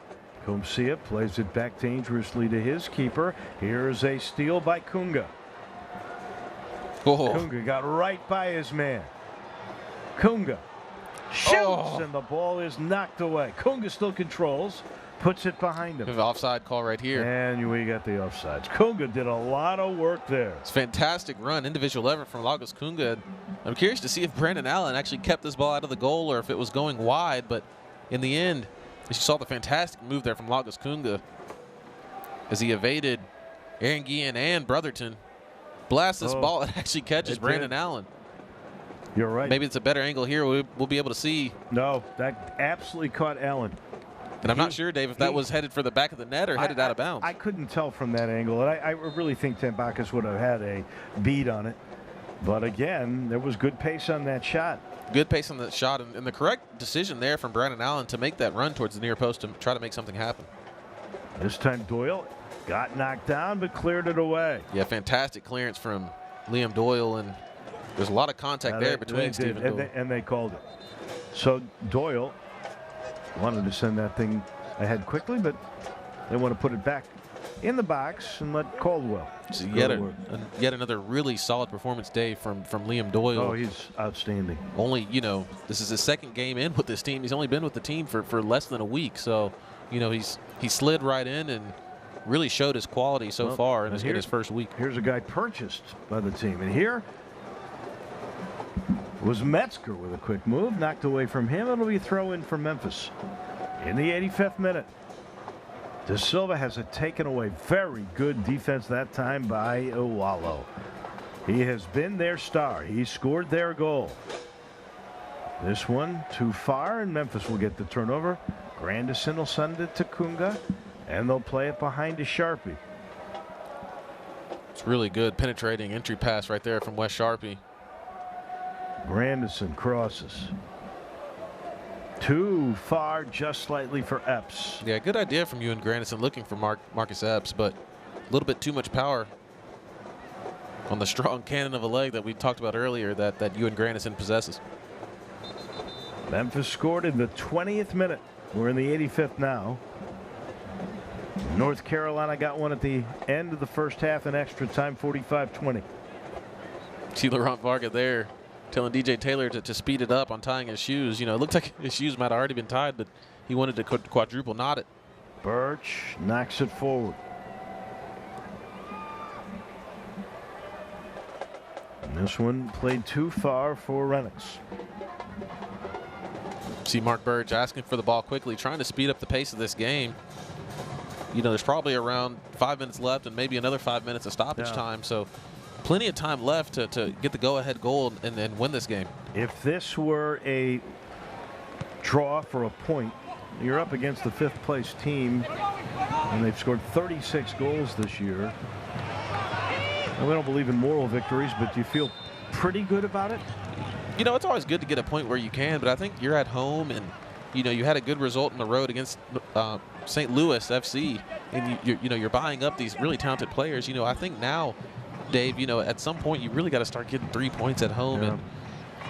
Comcia plays it back dangerously to his keeper. Here's a steal by Kunga. Oh. Kunga got right by his man. Kunga shoots, and the ball is knocked away. Kunga still controls, puts it behind him. Offside call right here. And we got the offsides. Kunga did a lot of work there. It's a fantastic run, individual effort from Lagas Kunga. I'm curious to see if Brandon Allen actually kept this ball out of the goal or if it was going wide, but in the end, you saw the fantastic move there from Lagas Kunga as he evaded Aaron Guillen and Brotherton. Blast this ball, it actually catches Brandon Allen. You're right. Maybe it's a better angle here. We'll be able to see. No, that absolutely caught Allen. And I'm not sure, Dave, if that was headed for the back of the net or headed out of bounds. I couldn't tell from that angle, and I really think Tambakis would have had a beat on it. But again, there was good pace on that shot. Good pace on the shot, and the correct decision there from Brandon Allen to make that run towards the near post to try to make something happen. This time Doyle got knocked down but cleared it away. Yeah, fantastic clearance from Liam Doyle, and there's a lot of contact there between Stephen Doyle. And they called it. So Doyle wanted to send that thing ahead quickly, but they want to put it back in the box and let Caldwell. So yet another really solid performance, Dave, from Liam Doyle. Oh, he's outstanding. Only, this is his second game in with this team. He's only been with the team for less than a week. So, he slid right in and really showed his quality so far in his first week. Here's a guy purchased by the team. And here was Metzger with a quick move. Knocked away from him. It'll be a throw in for Memphis in the 85th minute. De Silva has it taken away. Very good defense that time by Iwalo. He has been their star. He scored their goal. This one too far, and Memphis will get the turnover. Grandison will send it to Kunga, and they'll play it behind to Sharpie. It's really good penetrating entry pass right there from Wes Sharpie. Grandison crosses. Too far, just slightly for Epps. Yeah, good idea from Ewan Grandison looking for Marcus Epps, but a little bit too much power on the strong cannon of a leg that we talked about earlier that Ewan Grandison possesses. Memphis scored in the 20th minute. We're in the 85th now. North Carolina got one at the end of the first half in extra time, 45-20. See Laurent Varga there telling DJ Taylor to speed it up on tying his shoes. It looked like his shoes might have already been tied, but he wanted to quadruple knot it. Birch knocks it forward. And this one played too far for Renix. See Mark Birch asking for the ball quickly, trying to speed up the pace of this game. There's probably around 5 minutes left and maybe another 5 minutes of stoppage time, so plenty of time left to get the go-ahead goal and win this game. If this were a draw for a point, you're up against the fifth-place team, and they've scored 36 goals this year. And we don't believe in moral victories, but do you feel pretty good about it? It's always good to get a point where you can, but I think you're at home and, you had a good result on the road against St. Louis FC, and you're buying up these really talented players. I think now, Dave, at some point you really got to start getting 3 points at home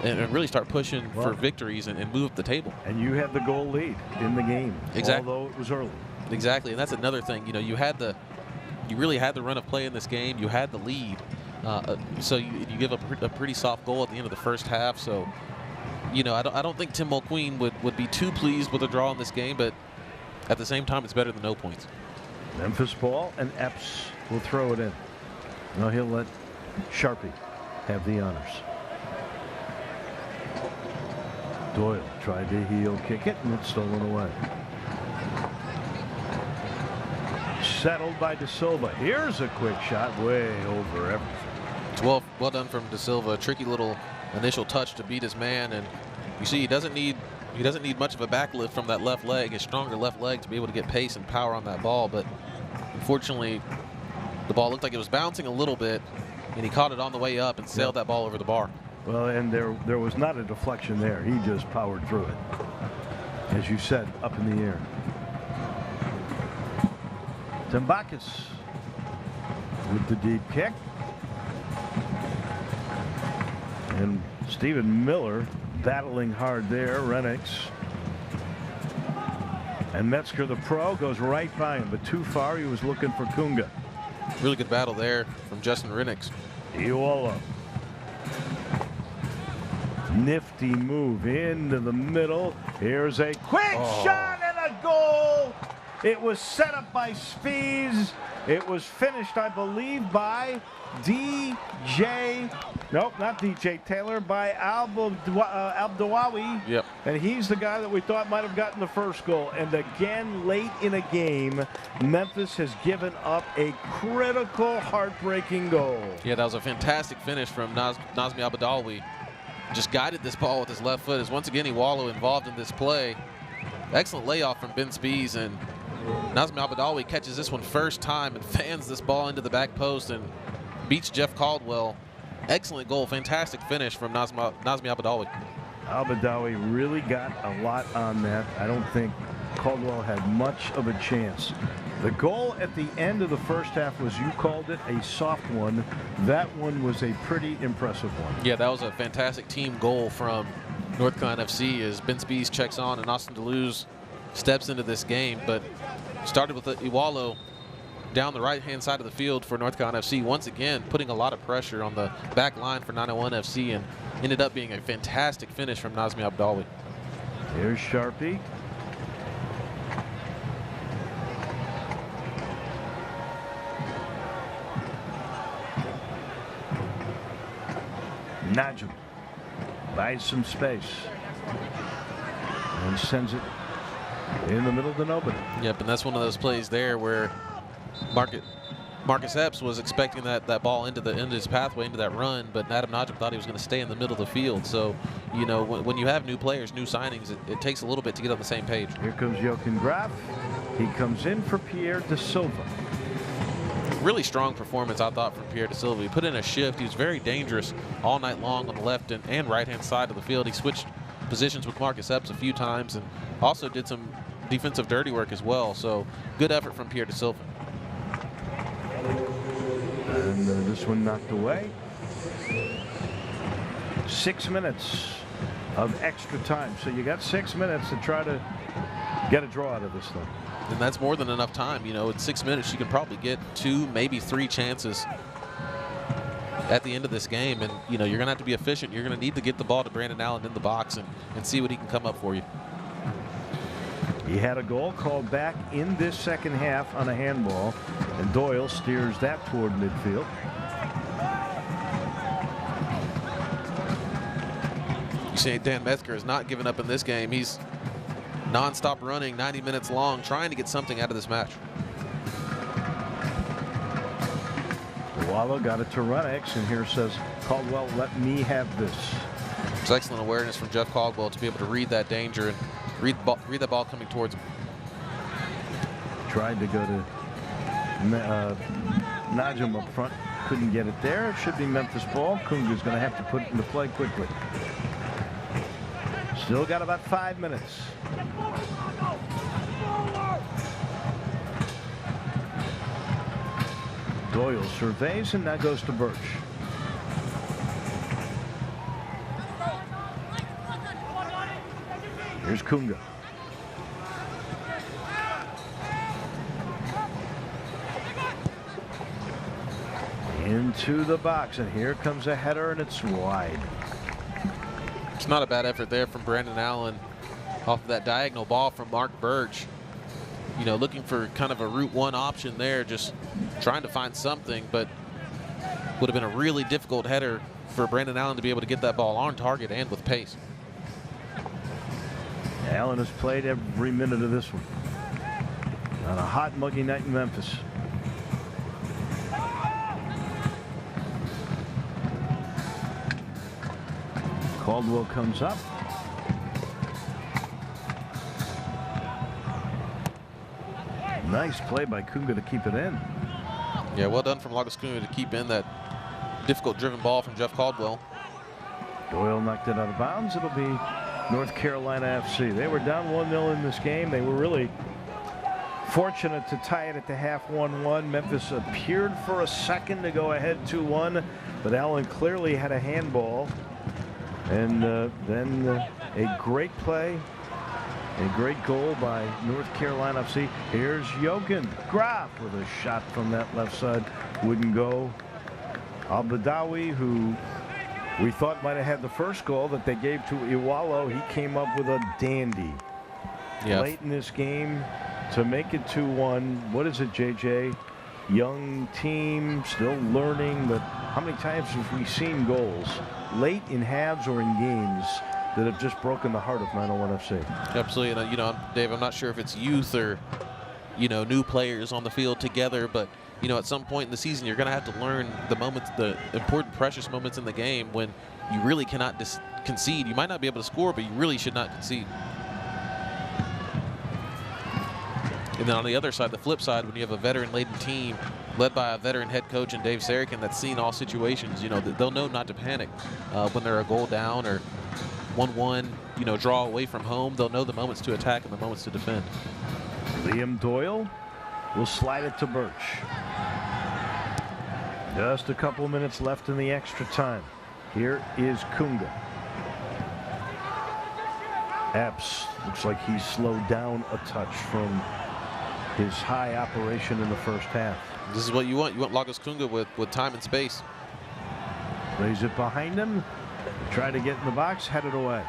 and really start pushing for victories and move up the table. And you had the goal lead in the game, although it was early. Exactly, and that's another thing. You really had the run of play in this game. You had the lead, so you give up a pretty soft goal at the end of the first half. So, I don't think Tim Mulqueen would be too pleased with a draw in this game, but at the same time, it's better than no points. Memphis ball, and Epps will throw it in. Now he'll let Sharpie have the honors. Doyle tried to heel kick it, and it's stolen away. Settled by De Silva. Here's a quick shot way over everything. It's well done from De Silva. A tricky little initial touch to beat his man, and you see he doesn't need He doesn't need much of a backlift from that left leg, his stronger left leg, to be able to get pace and power on that ball. But unfortunately, the ball looked like it was bouncing a little bit, and he caught it on the way up and sailed that ball over the bar. Well, and there was not a deflection there. He just powered through it. As you said, up in the air. Tembakis with the deep kick. And Stephen Miller battling hard there. Renix. And Metzger, the pro, goes right by him, but too far. He was looking for Kunga. Really good battle there from Justin Renix. Iwalo. Nifty move into the middle. Here's a quick shot and a goal. It was set up by Spies. It was finished, I believe, by DJ. Nope, not DJ Taylor, by Abdawawi. Yep. And he's the guy that we thought might have gotten the first goal. And again, late in a game, Memphis has given up a critical, heartbreaking goal. Yeah, that was a fantastic finish from Nazmi Abdawawi. Just guided this ball with his left foot. As once again, Iwalo involved in this play. Excellent layoff from Ben Spies, and Nazmi Abdawawi catches this one first time and fans this ball into the back post and beats Jeff Caldwell. Excellent goal, fantastic finish from Nazmi Abdawawi. Abdawawi really got a lot on that. I don't think Caldwell had much of a chance. The goal at the end of the first half was, you called it, a soft one. That one was a pretty impressive one. Yeah, that was a fantastic team goal from North Carolina FC as Ben Spies checks on and Austin DeLuz steps into this game. But started with Iwalo down the right-hand side of the field for North Carolina FC, once again putting a lot of pressure on the back line for 901 FC, and ended up being a fantastic finish from Nazmi Abdawawi. Here's Sharpie. Najim buys some space and sends it in the middle to nobody. Yep, and that's one of those plays there where Marcus Epps was expecting that ball into his pathway, into that run, but Adam Najim thought he was going to stay in the middle of the field. So, you know, when you have new players, new signings, it takes a little bit to get on the same page. Here comes Jochen Graf. He comes in for Pierre De Silva. Really strong performance, I thought, from Pierre De Silva. He put in a shift. He was very dangerous all night long on the left and right-hand side of the field. He switched positions with Marcus Epps a few times and also did some defensive dirty work as well. So good effort from Pierre De Silva. And this one knocked away. 6 minutes of extra time. So you got 6 minutes to try to get a draw out of this thing. And that's more than enough time. You know, in 6 minutes, you can probably get 2, maybe 3 chances at the end of this game. And, you know, you're going to have to be efficient. You're going to need to get the ball to Brandon Allen in the box and see what he can come up for you. He had a goal called back in this second half on a handball, and Doyle steers that toward midfield. You see Dan Metzger has not given up in this game. He's non-stop running, 90 minutes long, trying to get something out of this match. Wallow got it to Renix, and here says Caldwell, let me have this. It's excellent awareness from Jeff Caldwell to be able to read that danger and read that ball coming towards him. Tried to go to Najim up front, couldn't get it there. It should be Memphis ball. Kunga's going to have to put it into play quickly. Still got about 5 minutes. Doyle surveys and now goes to Birch. Here's Kunga. Into the box, and here comes a header, and it's wide. It's not a bad effort there from Brandon Allen off of that diagonal ball from Mark Birch. You know, looking for kind of a route one option there, just trying to find something, but would have been a really difficult header for Brandon Allen to be able to get that ball on target and with pace. Allen has played every minute of this one on a hot, muggy night in Memphis. Caldwell comes up. Nice play by Kunga to keep it in. Yeah, well done from Lagos Kunga to keep in that difficult driven ball from Jeff Caldwell. Doyle knocked it out of bounds. It'll be North Carolina FC. They were down 1-0 in this game. They were really fortunate to tie it at the half 1-1. Memphis appeared for a second to go ahead 2-1, but Allen clearly had a handball. And then a great play, a great goal by North Carolina FC. Here's Jochen Graf with a shot from that left side. Wouldn't go. Al-Badawi, who we thought might have had the first goal that they gave to Iwalo, he came up with a dandy late in this game to make it 2-1. What is it, JJ? Young team, still learning, but how many times have we seen goals late in halves or in games that have just broken the heart of 901 FC? Absolutely. And, Dave, I'm not sure if it's youth or, new players on the field together, but, at some point in the season, you're going to have to learn the moments, the important, precious moments in the game when you really cannot concede. You might not be able to score, but you really should not concede. And then on the other side, the flip side, when you have a veteran-laden team led by a veteran head coach and Dave Sarakin that's seen all situations, they'll know not to panic when they're a goal down or 1-1, draw away from home. They'll know the moments to attack and the moments to defend. Liam Doyle will slide it to Birch. Just a couple minutes left in the extra time. Here is Kunga. Epps looks like he slowed down a touch from his high operation in the first half. This is what you want. You want Lagos Kunga with time and space. Plays it behind him. Try to get in the box, head it away.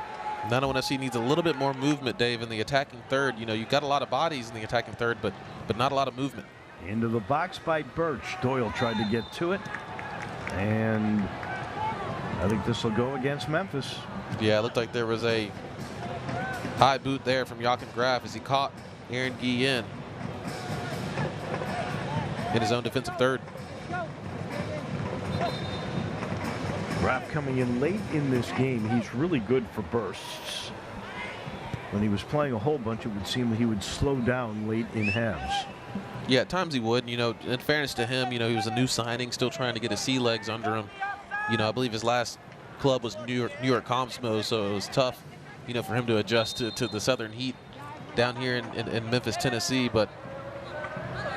901 FC needs a little bit more movement, Dave, in the attacking third. You've got a lot of bodies in the attacking third, but not a lot of movement. Into the box by Birch. Doyle tried to get to it, and I think this will go against Memphis. Yeah, it looked like there was a high boot there from Jochen Graf as he caught Aaron Guillen in his own defensive third. Graf coming in late in this game. He's really good for bursts. When he was playing a whole bunch, it would seem he would slow down late in halves. Yeah, at times he would. In fairness to him, he was a new signing, still trying to get his sea legs under him. I believe his last club was New York Comsmo, so it was tough, for him to adjust to the Southern heat down here in Memphis, Tennessee. But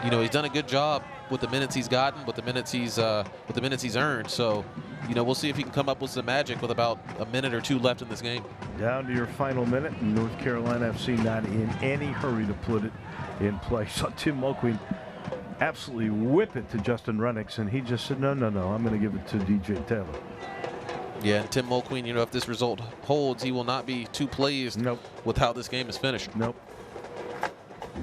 he's done a good job with the minutes he's gotten, with the minutes he's earned. So, we'll see if he can come up with some magic with about a minute or two left in this game. Down to your final minute, and North Carolina FC not in any hurry to put it in play. Saw Tim Mulqueen absolutely whip it to Justin Rennicks, and he just said, no, I'm going to give it to DJ Taylor. Yeah, and Tim Mulqueen, if this result holds, he will not be too pleased with how this game is finished. Nope.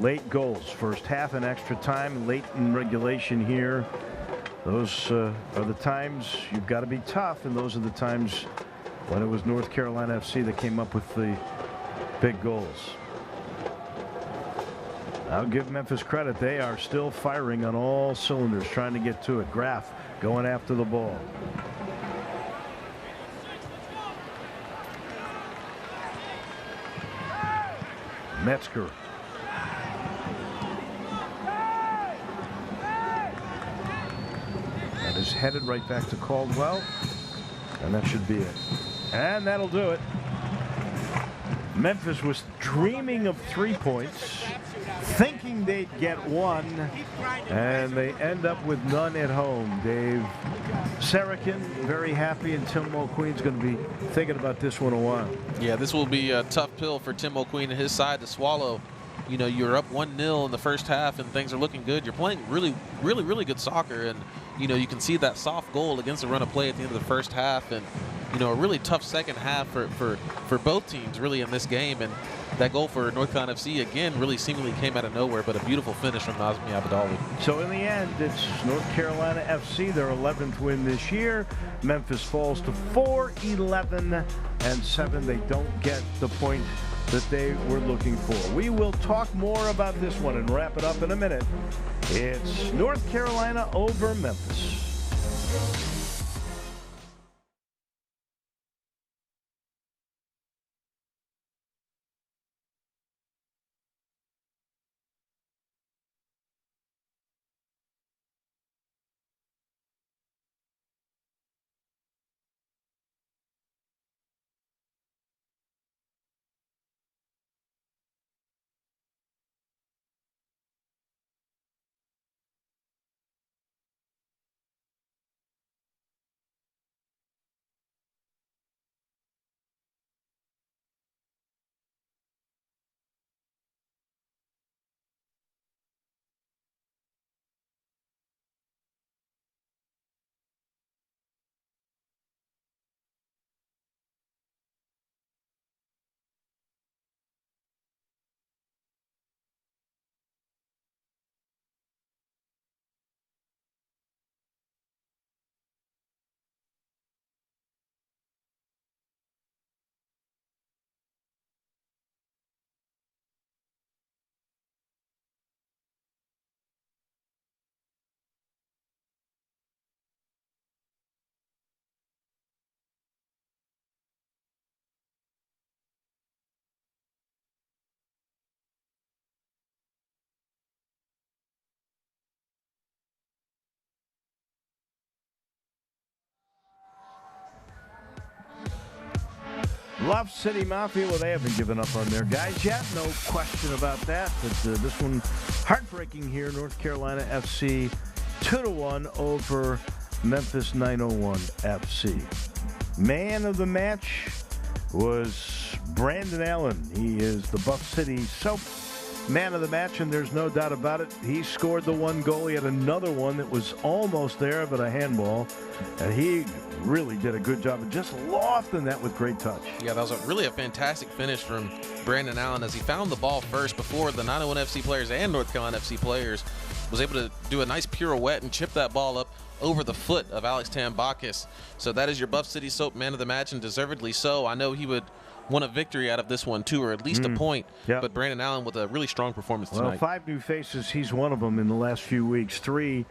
Late goals, first half and extra time, late in regulation here. Those are the times you've got to be tough, and those are the times when it was North Carolina FC that came up with the big goals. I'll give Memphis credit. They are still firing on all cylinders, trying to get to it. Graf going after the ball. Metzger. That is headed right back to Caldwell, and that should be it. And that'll do it. Memphis was dreaming of 3 points, thinking they'd get one, and they end up with none at home. Dave Sarakin very happy, and Tim Mulqueen's going to be thinking about this one a while. Yeah, this will be a tough pill for Tim Mulqueen and his side to swallow. You're up 1-0 in the first half, and things are looking good. You're playing really, really, really good soccer, and you can see that soft goal against the run of play at the end of the first half, and a really tough second half for both teams really in this game. And that goal for North Carolina FC again really seemingly came out of nowhere, but a beautiful finish from Nazmi Abadawi. So in the end, it's North Carolina FC, their 11th win this year. Memphis falls to 4-11-7. They don't get the point that they were looking for. We will talk more about this one and wrap it up in a minute. It's North Carolina over Memphis. Bluff City Mafia, well, they haven't given up on their guys yet. No question about that. But this one, heartbreaking here. North Carolina FC 2-1 over Memphis 901 FC. Man of the match was Brandon Allen. He is the Buff City Soap man of the match, and there's no doubt about it. He scored the one goal. He had another one that was almost there, but a handball. And he really did a good job of just lofting that with great touch. Yeah, that was really a fantastic finish from Brandon Allen as he found the ball first before the 901 FC players and North Carolina FC players was able to do a nice pirouette and chip that ball up over the foot of Alex Tambakis. So that is your Buff City Soap man of the match, and deservedly so. I know he would want a victory out of this one too, or at least a point. Yep. But Brandon Allen with a really strong performance tonight. Well, 5 new faces. He's one of them in the last few weeks. 3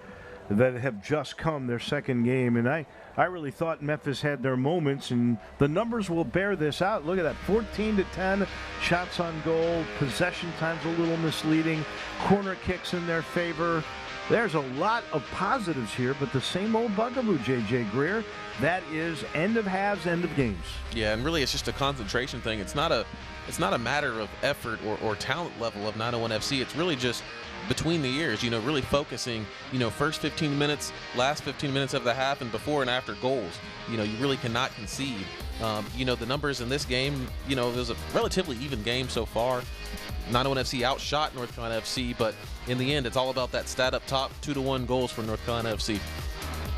that have just come their second game. And I really thought Memphis had their moments, and the numbers will bear this out. Look at that, 14-10 shots on goal. Possession time's a little misleading. Corner kicks in their favor. There's a lot of positives here, but the same old bugaboo, J.J. Greer. That is end of halves, end of games. Yeah, and really it's just a concentration thing. It's not a matter of effort or talent level of 901 FC. It's really just between the years, really focusing, first 15 minutes, last 15 minutes of the half, and before and after goals. You really cannot concede. The numbers in this game, it was a relatively even game so far. 901 FC outshot North Carolina FC, but in the end, it's all about that stat up top, 2-1 goals for North Carolina FC.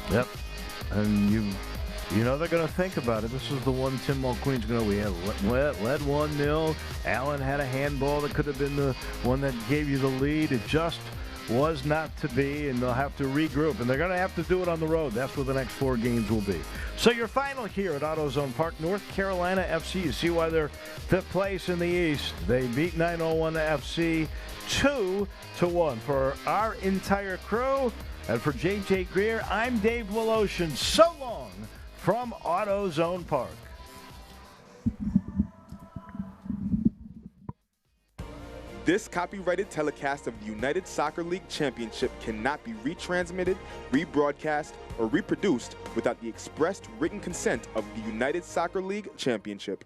Yep, and you know they're going to think about it. This is the one Tim Mulqueen's going to. We had led 1-0. Allen had a handball that could have been the one that gave you the lead. It just was not to be, and they'll have to regroup, and they're going to have to do it on the road. That's where the next 4 games will be. So your final here at AutoZone Park, North Carolina FC. You see why they're 5th place in the East. They beat 901 FC 2-1. For our entire crew and for J.J. Greer, I'm Dave Woloshin. So long from AutoZone Park. This copyrighted telecast of the United Soccer League Championship cannot be retransmitted, rebroadcast, or reproduced without the expressed written consent of the United Soccer League Championship.